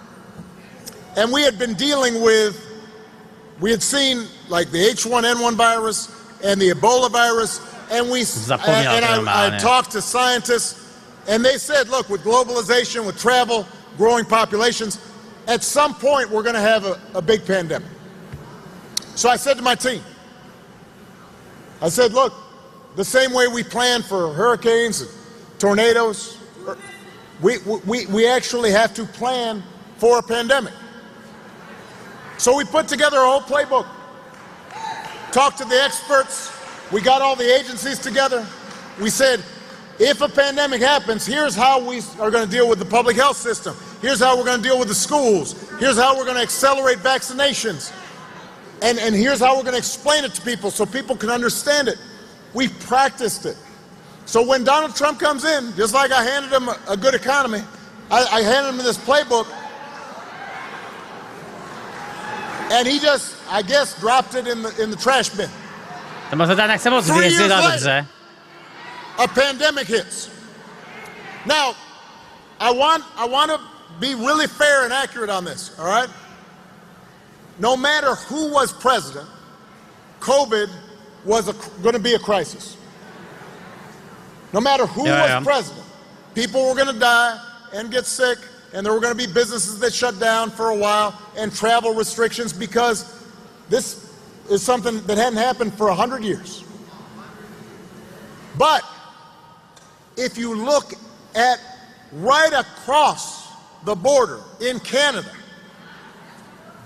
and we had been dealing with, we had seen like the H1N1 virus and the Ebola virus, and I talked to scientists, and they said, look, with globalization, with travel, growing populations, at some point we're going to have a big pandemic. So I said to my team, I said, look, the same way we plan for hurricanes and tornadoes, we actually have to plan for a pandemic. So we put together a whole playbook, talked to the experts, we got all the agencies together. We said, if a pandemic happens, here's how we are going to deal with the public health system. Here's how we're going to deal with the schools. Here's how we're going to accelerate vaccinations. And here's how we're going to explain it to people so people can understand it. We've practiced it. So when Donald Trump comes in, just like I handed him a good economy, I handed him this playbook, and he just, I guess, dropped it in the trash bin. 3 years later, a pandemic hits. Now, I want to be really fair and accurate on this, all right? No matter who was president, COVID was going to be a crisis. No matter who was president, people were going to die and get sick, and there were going to be businesses that shut down for a while, and travel restrictions, because this is something that hadn't happened for 100 years. But if you look at right across the border in Canada,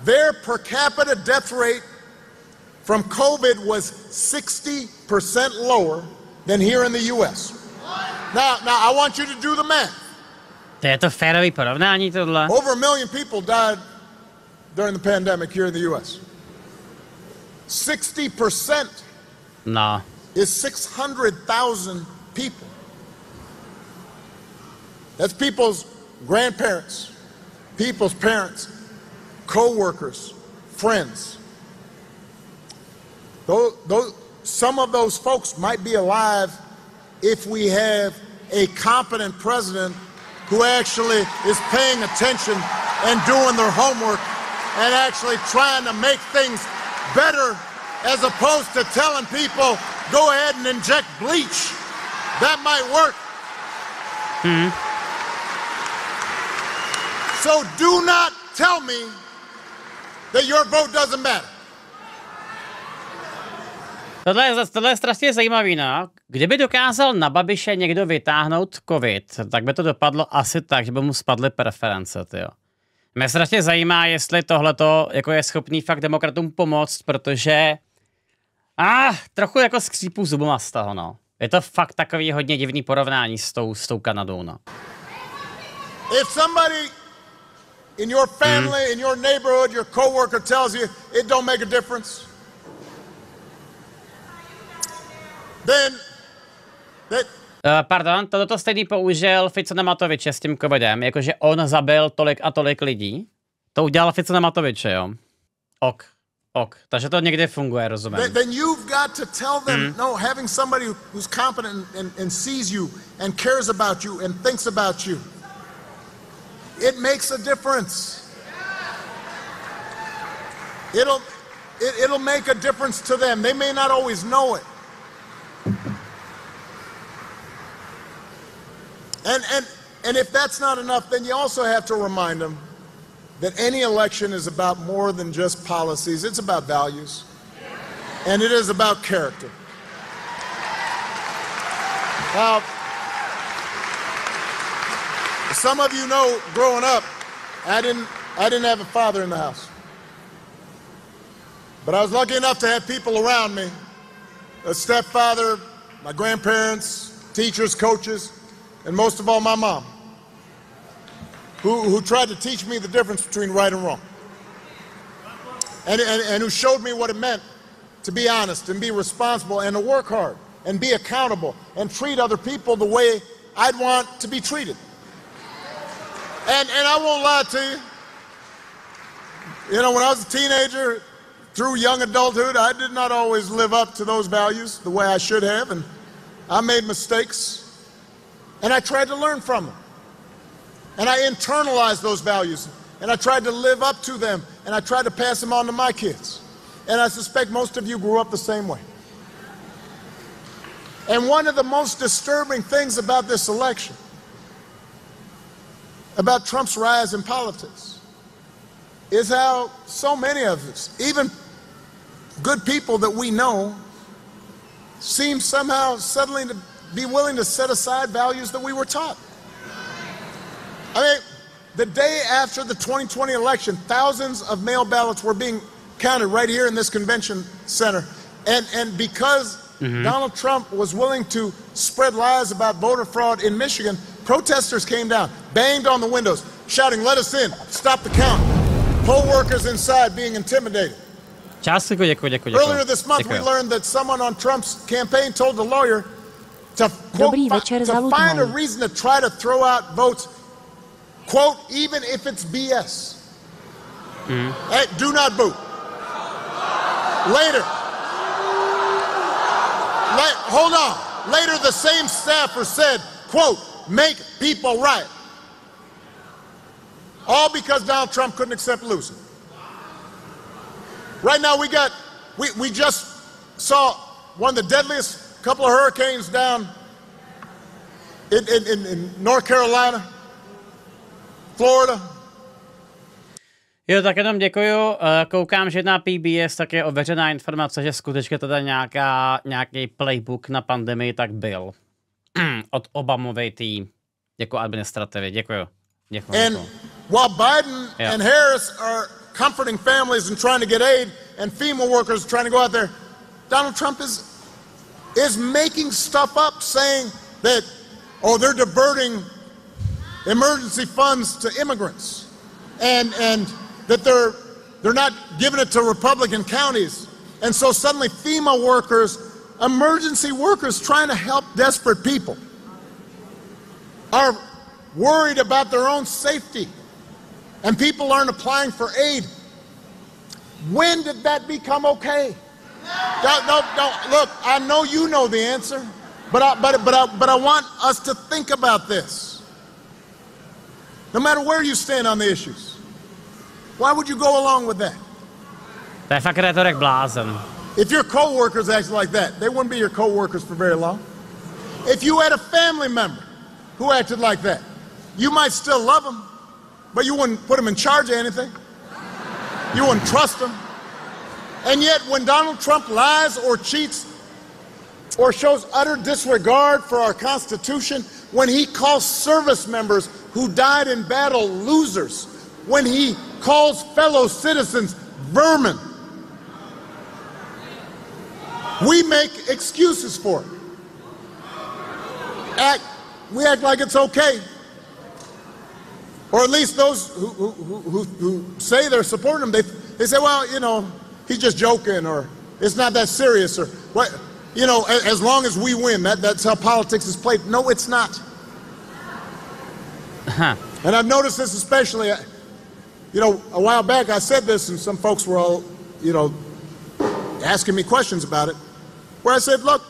their per capita death rate from COVID was 60% lower than here in the U.S. Now I want you to do the math. To je to férový porovnání tohle? Over 1 million people died during the pandemic here in the U.S. 60% No. is 600,000 people. That's people's grandparents, people's parents, co-workers, friends. Some of those folks might be alive if we have a competent president who actually is paying attention and doing their homework and actually trying to make things better, as opposed to telling people, go ahead and inject bleach. That might work. So do not tell me that your vote doesn't matter. Tohle je strašně zajímavý, no. Kdyby dokázal na Babiše někdo vytáhnout covid, tak by to dopadlo asi tak, že by mu spadly preference, tyjo. Mě strašně zajímá, jestli tohleto jako je schopný fakt demokratům pomoct, protože trochu jako skřípu zubama z toho, no. Je to fakt takový hodně divný porovnání s tou Kanadou, no. If somebody in your family, in your neighborhood, your coworker tells you it don't make a difference, then pardon, toto stejný použil Fico na Matoviče s tím covidem, jakože on zabil tolik a tolik lidí. To udělal Fico na Matoviče, jo. Ok. Takže to někdy funguje, rozumím. Then you've got to tell them, no, having somebody who's competent and sees you and cares about you and thinks about you, it makes a difference. It'll make a difference to them. They may not always know it. And if that's not enough, then you also have to remind them that any election is about more than just policies. It's about values. And it is about character. Now, some of you know, growing up, I didn't have a father in the house. But I was lucky enough to have people around me, a stepfather, my grandparents, teachers, coaches, and most of all my mom, who tried to teach me the difference between right and wrong. And who showed me what it meant to be honest and be responsible and to work hard and be accountable and treat other people the way I'd want to be treated. And I won't lie to you. You know, when I was a teenager, through young adulthood, I did not always live up to those values the way I should have, and I made mistakes. And I tried to learn from them. And I internalized those values. And I tried to live up to them. And I tried to pass them on to my kids. And I suspect most of you grew up the same way. And one of the most disturbing things about this election, about Trump's rise in politics, is how so many of us, even good people that we know seem somehow suddenly to be willing to set aside values that we were taught. I mean, the day after the 2020 election, thousands of mail ballots were being counted right here in this convention center. And because Donald Trump was willing to spread lies about voter fraud in Michigan, protesters came down, banged on the windows, shouting, "Let us in, stop the count." Poll workers inside being intimidated. Earlier this month, we learned that someone on Trump's campaign told the lawyer to, quote, to find a reason to try to throw out votes, quote, even if it's BS. Hey, do not boo. Later. Hold on. Later, the same staffer said, quote, make people riot. All because Donald Trump couldn't accept losing. Right now, we just saw one of the deadliest couple of hurricanes down in North Carolina, Florida. Jo, tak jenom děkuju. Koukám, že na PBS tak je ověřená informace, že skutečně teda nějaký playbook na pandemii tak byl. Od Obamovej tý jako administrativy. Děkuju. And while Biden and Harris are comforting families and trying to get aid, and FEMA workers trying to go out there, Donald Trump is making stuff up, saying that, oh, they're diverting emergency funds to immigrants, and that they're not giving it to Republican counties. And so suddenly FEMA workers, emergency workers trying to help desperate people, are worried about their own safety, and people aren't applying for aid. When did that become okay? No, look, I know you know the answer, but I want us to think about this. No matter where you stand on the issues, why would you go along with that? To je fakt retorek blázen. If your co-workers acted like that, they wouldn't be your co-workers for very long. If you had a family member who acted like that, you might still love them, but you wouldn't put them in charge of anything. You wouldn't trust them. And yet when Donald Trump lies or cheats or shows utter disregard for our Constitution, when he calls service members who died in battle losers, when he calls fellow citizens vermin, we make excuses for it. We act like it's okay. Or at least those who say they're supporting him, they say, well, you know, he's just joking, or it's not that serious, or what, you know, as long as we win, that's how politics is played. No, it's not. And I've noticed this especially, you know, a while back I said this, and some folks were all, you know, asking me questions about it, where I said, look,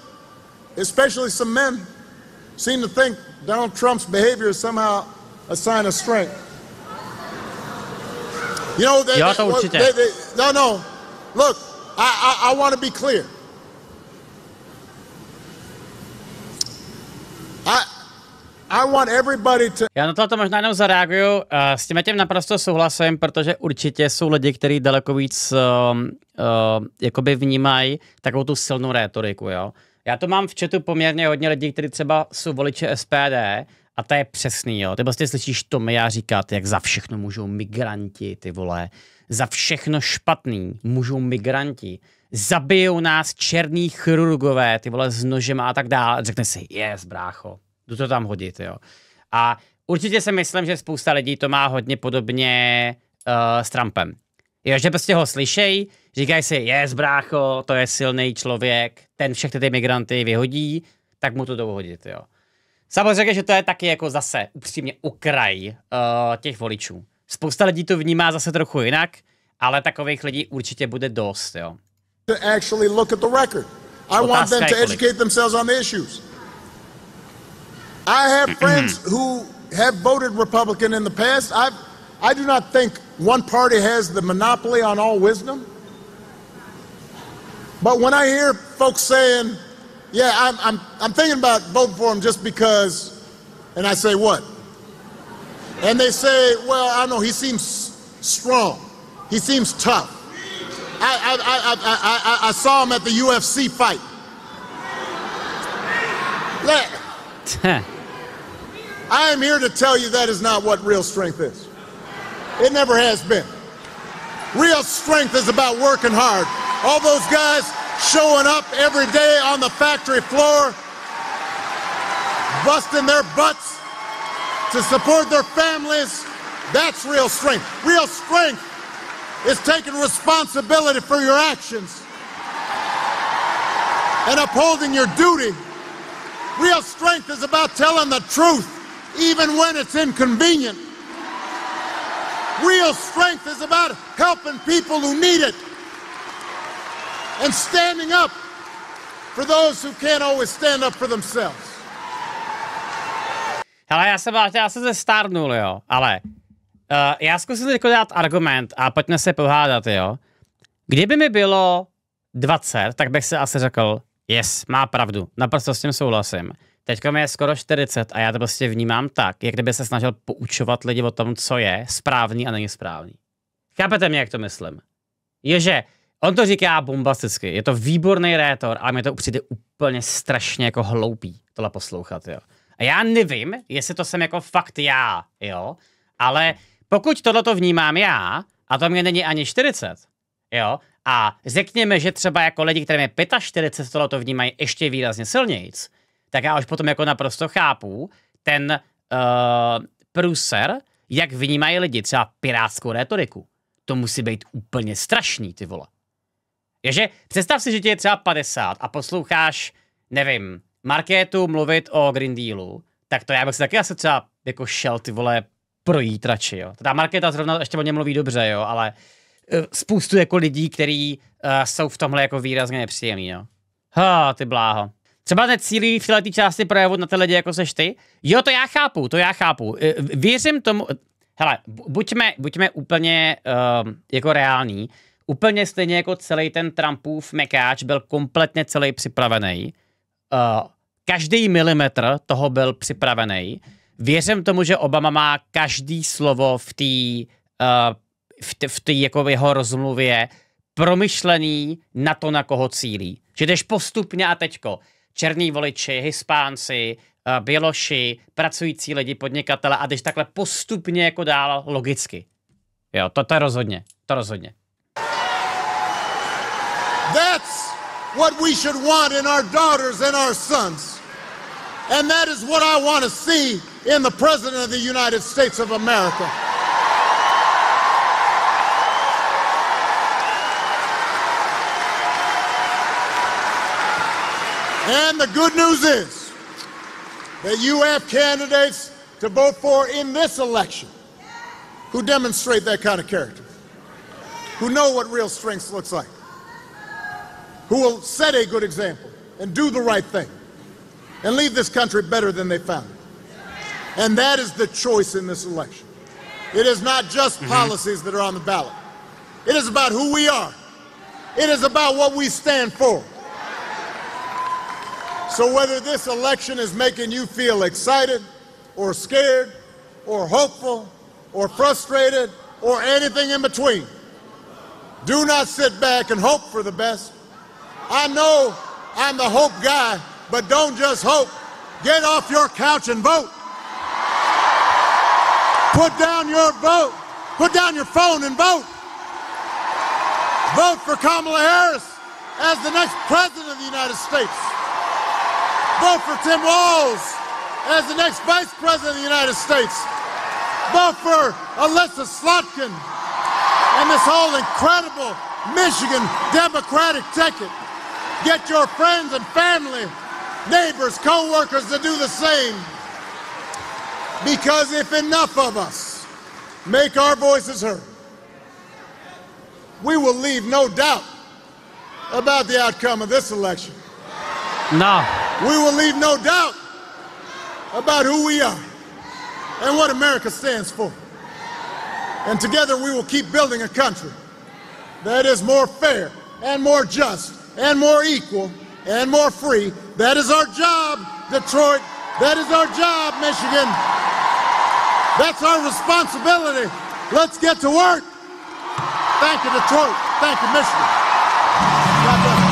especially some men seem to think Donald Trump's behavior is somehow a sign of strength. You know, no. Look, I want to be clear. I want everybody to... Já na to možná jenom zareaguju. S tím naprosto souhlasím, protože určitě jsou lidi, kteří daleko víc jakoby vnímají takovou tu silnou rétoriku, jo. Já to mám v chatu poměrně hodně lidí, kteří třeba jsou voliče SPD, a to je přesný, jo. Ty prostě slyšíš Tomia říkat, jak za všechno můžou migranti, ty vole. Za všechno špatný můžou migranti. Zabijou nás černý chirurgové, ty vole, s nožema a tak dále. Řekne si, yes, brácho, jdu to tam hodit, jo. A určitě si myslím, že spousta lidí to má hodně podobně s Trumpem. Jo, že prostě ho slyšej, říkají si, yes, brácho, to je silný člověk, ten všechny ty migranty vyhodí, tak mu to jdou hodit, jo. Samozřejmě, že to je taky jako zase upřímně okraj těch voličů. Spousta lidí to vnímá zase trochu jinak, ale takových lidí určitě bude dost, jo. To actually look at the record. I want them to educate themselves on the issues. I have friends who have voted Republican in the past. I do not think one party has the monopoly on all wisdom. But when I hear folks saying, yeah, I'm thinking about voting for him just because, and I say, what? And they say, well, I don't know, he seems strong. He seems tough. I saw him at the UFC fight. I am here to tell you that is not what real strength is. It never has been. Real strength is about working hard. All those guys showing up every day on the factory floor, busting their butts to support their families, that's real strength. Real strength is taking responsibility for your actions and upholding your duty. Real strength is about telling the truth, even when it's inconvenient. Real strength is about helping people who need it and standing up for those who can't always stand up for themselves. Hele, já jsem se stárnul, jo, ale já zkusím teď dát argument a pojďme se pohádat, jo. Kdyby mi bylo 20, tak bych si asi řekl, yes, má pravdu, naprosto s tím souhlasím. Teďka mi je skoro 40 a já to prostě vnímám tak, jak kdyby se snažil poučovat lidi o tom, co je správný a není správný. Chápete mě, jak to myslím? Je, že on to říká bombasticky, je to výborný rétor, ale mi to přijde úplně strašně jako hloupý tohle poslouchat, jo. A já nevím, jestli to jsem jako fakt já, jo, ale pokud tohleto vnímám já, a to mě není ani 40, jo, a řekněme, že třeba jako lidi, kterým je 45, tohleto vnímají ještě výrazně silnějc, tak já už potom jako naprosto chápu ten průser, jak vnímají lidi třeba pirátskou rétoriku. To musí být úplně strašný, ty vole. Ježe představ si, že ti je třeba 50 a posloucháš, nevím, Markétu mluvit o Green Dealu, tak to já bych si taky asi třeba jako šel, ty vole, projít radši, jo. Ta Markéta zrovna ještě o něm mluví dobře, jo, ale spoustu jako lidí, kteří jsou v tomhle jako výrazně nepříjemný, jo. Ty bláho. Třeba necílí v této části projevu na ty lidi, jako seš ty? Jo, to já chápu. Věřím tomu, hele, buďme úplně jako reální. Úplně stejně jako celý ten Trumpův mekáč byl kompletně celý připravený. Každý milimetr toho byl připravený. Věřím tomu, že Obama má každý slovo v té jako jeho rozmluvě promyšlený na to, na koho cílí. Že jdeš postupně a teďko. Černí voliči, Hispánci, Běloši, pracující lidi, podnikatele a jdeš takhle postupně jako dál logicky. Jo, to rozhodně. That's what we should want in our daughters and our sons. And that is what I want to see in the President of the United States of America. And the good news is that you have candidates to vote for in this election who demonstrate that kind of character, who know what real strength looks like, who will set a good example and do the right thing and leave this country better than they found it. And that is the choice in this election. It is not just policies that are on the ballot. It is about who we are. It is about what we stand for. So whether this election is making you feel excited or scared or hopeful or frustrated or anything in between, do not sit back and hope for the best. I know I'm the hope guy, but don't just hope. Get off your couch and vote. Put down your vote. Put down your phone and vote. Vote for Kamala Harris as the next president of the United States. Vote for Tim Walz as the next vice president of the United States. Vote for Alyssa Slotkin and this whole incredible Michigan Democratic ticket. Get your friends and family, neighbors, co-workers to do the same. Because if enough of us make our voices heard, we will leave no doubt about the outcome of this election. No. We will leave no doubt about who we are and what America stands for. And together we will keep building a country that is more fair and more just and more equal and more free. That is our job, Detroit. That is our job, Michigan. That's our responsibility. Let's get to work. Thank you, Detroit. Thank you, Michigan. God bless.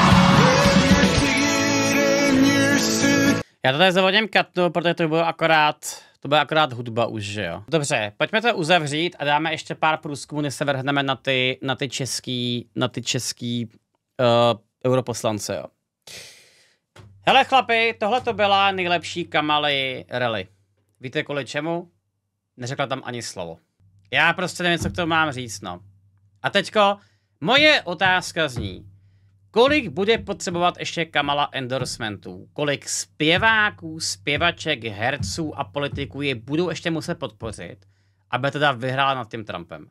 Já to tady zavodím katnu, protože to bude akorát hudba už, že jo. Dobře, pojďme to uzavřít a dáme ještě pár průzkumů, než se vrhneme na ty český europoslance, jo. Hele chlapi, tohle to byla nejlepší Kamaly rally. Víte kvůli čemu? Neřekla tam ani slovo. Já prostě nevím, co k tomu mám říct, no. A teďko, moje otázka zní, kolik bude potřebovat ještě Kamala endorsementů? Kolik zpěváků, zpěvaček, herců a politiků je budou ještě muset podpořit, aby teda vyhrála nad tím Trumpem?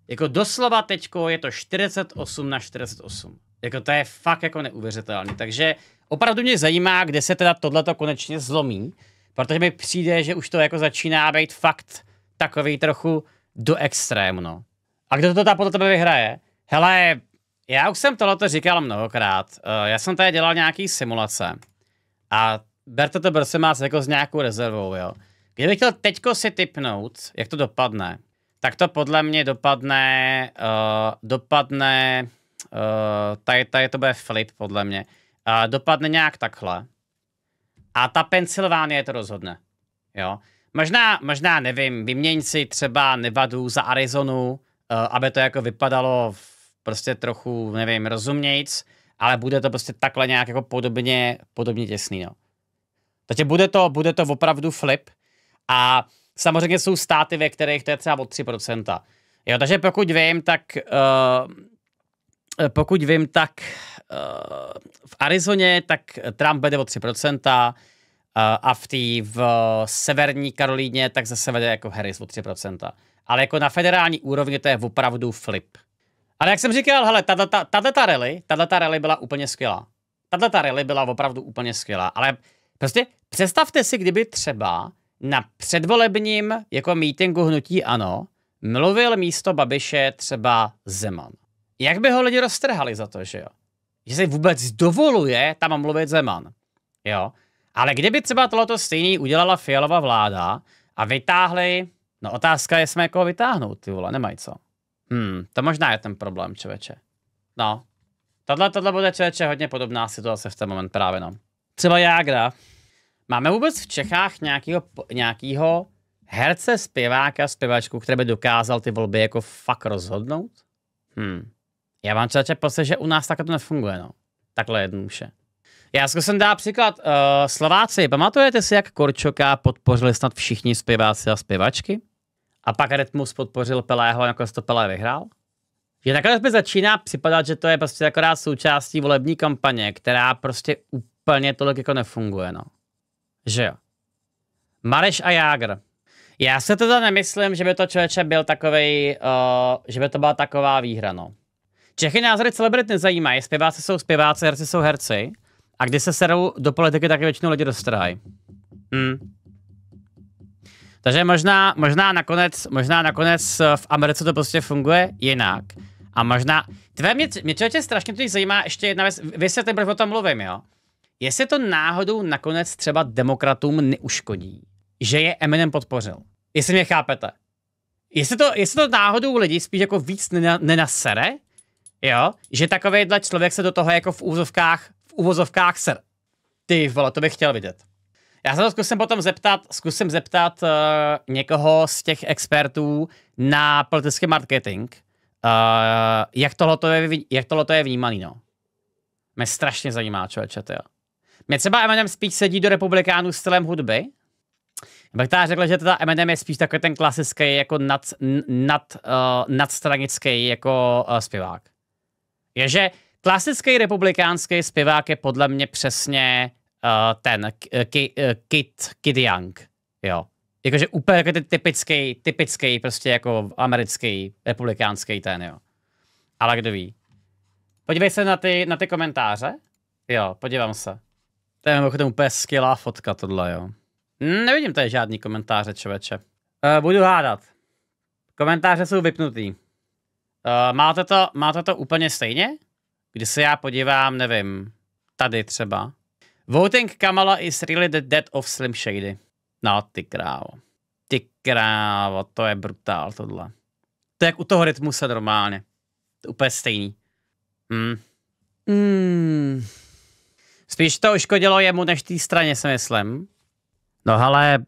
Jako doslova teďko je to 48-48. Jako to je fakt jako neuvěřitelný. Takže opravdu mě zajímá, kde se teda tohleto konečně zlomí, protože mi přijde, že už to jako začíná být fakt takový trochu do extrému, no. A kdo to teda podle tebe vyhraje? Hele, já už jsem tohleto říkal mnohokrát. Já jsem tady dělal nějaký simulace. A berte to prosím vás jako s nějakou rezervou, jo. Kdybych chtěl teďko si tipnout, jak to dopadne, tak to podle mě dopadne, tady to bude flip podle mě, dopadne nějak takhle. A ta Pensylvánie to rozhodne, jo. Možná nevím, vyměň si třeba Nevadu za Arizonu, aby to jako vypadalo prostě trochu, nevím, rozumějc, ale bude to prostě takhle nějak jako podobně těsný, no. Takže bude to opravdu flip a samozřejmě jsou státy, ve kterých to je třeba o 3%. Jo, takže pokud vím, tak v Arizoně tak Trump vede o 3% a v severní Karolíně tak zase vede jako Harris o 3%. Ale jako na federální úrovni to je opravdu flip. Ale jak jsem říkal, hele, tato rally byla úplně skvělá. Tato rally byla opravdu úplně skvělá, ale prostě představte si, kdyby třeba na předvolebním jako mítinku hnutí ANO mluvil místo Babiše třeba Zeman. Jak by ho lidi roztrhali za to, že jo? Že si vůbec dovoluje tam mluvit Zeman, jo? Ale kdyby třeba tohleto stejný udělala Fialova vláda a vytáhli, no otázka je, jsme jako vytáhnout, ty vole, nemají co. To možná je ten problém, člověče. No. Tohle bude, člověče, hodně podobná situace v ten moment právě, no. Třeba Jágra. Máme vůbec v Čechách nějakýho herce, zpěváka, zpěvačku, který by dokázal ty volby jako fakt rozhodnout? Já mám člověče pocit, že u nás takhle to nefunguje, no. Takhle jednoduše. Já zkusím dát příklad. Slováci, pamatujete si, jak Korčoka podpořili snad všichni zpěváci a zpěvačky? A pak Rytmus podpořil Pelého a nakonec to Pelé vyhrál? Že nakonec mi začíná připadat, že to je prostě akorát součástí volební kampaně, která prostě úplně tolik jako nefunguje, no. Že jo. Mareš a Jágr. Já se teda nemyslím, že by to člověče byl takovej, že by to byla taková výhra, no. Čechy názory celebrit nezajímají, zpěváci jsou zpěváci, herci jsou herci. A když se serou do politiky, tak většinou lidi roztrhají. Takže možná nakonec v Americe to prostě funguje jinak. A možná... Mě člověče strašně to zajímá ještě jedna věc. Vysvětlím, proč o tom mluvím, jo? Jestli to náhodou nakonec třeba demokratům neuškodí, že je Eminem podpořil. Jestli mě chápete. Jestli to náhodou lidi spíš jako víc nenasere, jo? Že takovejhle člověk se do toho jako v uvozovkách ser. Ty vole, to bych chtěl vidět. Já se to zkusím zeptat někoho z těch expertů na politický marketing, jak tohleto je vnímaný, no. Mě strašně zajímá, člověče, jo. Mě třeba Eminem spíš sedí do republikánů stylem hudby. Já bych teda řekl, že teda Eminem je spíš takový ten klasický jako nadstranický jako zpěvák. Je, že klasický republikánský zpěvák je podle mě přesně ten Kid Young, jo. Jakože úplně jako ten typický prostě jako americký republikánský ten, jo. Ale kdo ví. Podívej se na ty komentáře. Jo, podívám se. To je mimochodem úplně skvělá fotka tohle, jo. Nevidím tady žádný komentáře, člověče. Budu hádat. Komentáře jsou vypnutý. Máte to úplně stejně? Když se já podívám, nevím, tady třeba. Voting Kamala is really the death of Slim Shady. No, ty krávo. Ty krávo, to je brutál tohle. To je jak u toho Rytmuse normálně. úplně stejný. Spíš to uškodilo jemu než té straně, si myslím. No ale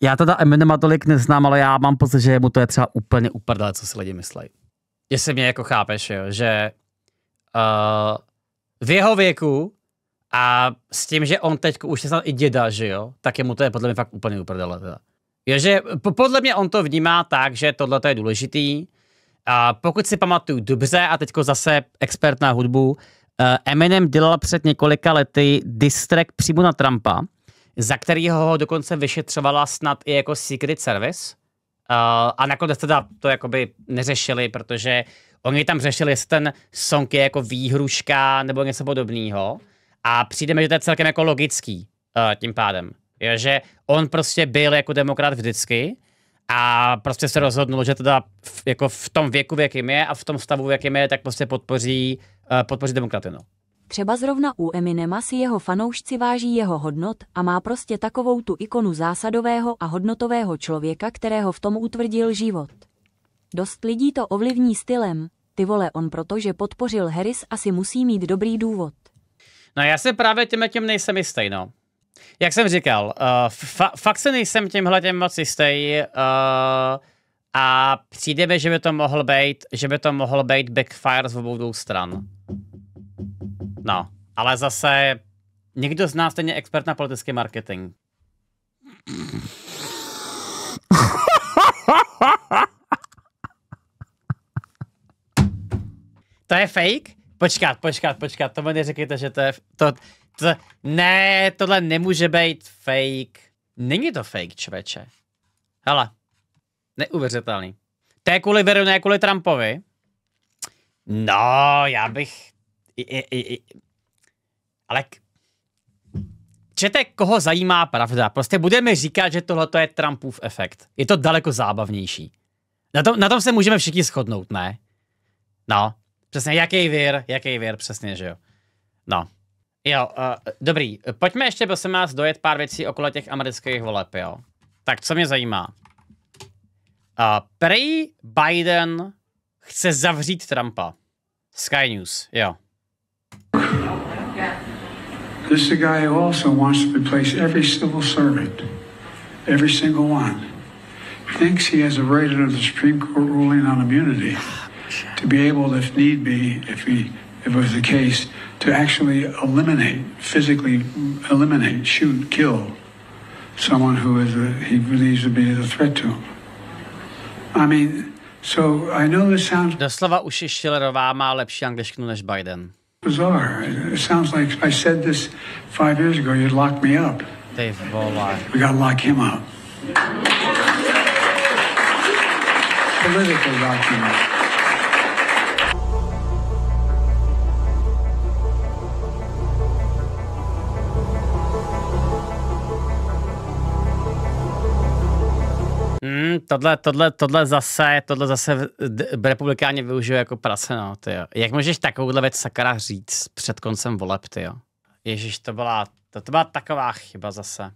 já teda Eminema tolik neznám, ale já mám pocit, že mu to je třeba úplně uprdele, co si lidi myslejí. Jestli mě jako chápeš, jo, že v jeho věku a s tím, že on teď už je snad i děda, že jo, tak jemu to je podle mě fakt úplně uprdele. Teda. Jo, že podle mě on to vnímá tak, že tohle je důležitý. A pokud si pamatuju dobře, a teďko zase expert na hudbu, Eminem dělal před několika lety diss track přímo na Trumpa, za kterýho ho dokonce vyšetřovala snad i jako Secret Service. A nakonec teda to jakoby neřešili, protože oni tam řešili, jestli ten song je jako výhruška nebo něco podobného. A přijde mi, že to je celkem jako logický tím pádem. Jo, že on prostě byl jako demokrat vždycky a prostě se rozhodnul, že teda jako v tom věku, v jakým je a v tom stavu, v jakým je, tak prostě podpoří demokraty. No. Třeba zrovna u Eminema si jeho fanoušci váží jeho hodnot a má prostě takovou tu ikonu zásadového a hodnotového člověka, kterého v tom utvrdil život. Dost lidí to ovlivní stylem. Ty vole, on protože podpořil Harris asi musí mít dobrý důvod. No já se právě tím nejsem jistý, no. Jak jsem říkal, fakt se nejsem tímhletěm moc jistý a přijde mi, že by to mohl být backfire z obou dvou stran. No, ale zase někdo z nás je expert na politický marketing. To je fake? Počkat, to mi neříkejte, že to je... Ne, tohle nemůže být fake. Není to fake, člověče. Hele, neuvěřitelný. To je kvůli Viru, ne kvůli Trumpovi? No, já bych... Ale... Čete, koho zajímá pravda. Prostě budeme říkat, že tohle je Trumpův efekt. Je to daleko zábavnější. Na tom se můžeme všichni shodnout, ne? No, přesně, jaký vír, přesně, že jo. No. Jo, dobrý. Pojďme ještě, prosím vás, dojet pár věcí okolo těch amerických voleb, jo. Tak, co mě zajímá? Prej Biden chce zavřít Trumpa. Sky News, jo. This is a guy who also wants to replace every civil servant, every single one. Thinks he has a right under the Supreme Court ruling on immunity to be able, if need be, if it was the case, to actually physically eliminate, shoot, kill someone who he believes to be a threat to him. I mean, so I know this sounds... Doslova už Schillerová má lepší angličtinu než Biden. Bizarre. It sounds like if I said this 5 years ago, you'd lock me up. Ty vole. We gotta lock him up. Politically lock him up. Tohle zase republikáni využijou jako prase, no, tyjo. Jak můžeš takovouhle věc sakara říct před koncem voleb, tyjo? Ježíš, to byla taková chyba zase.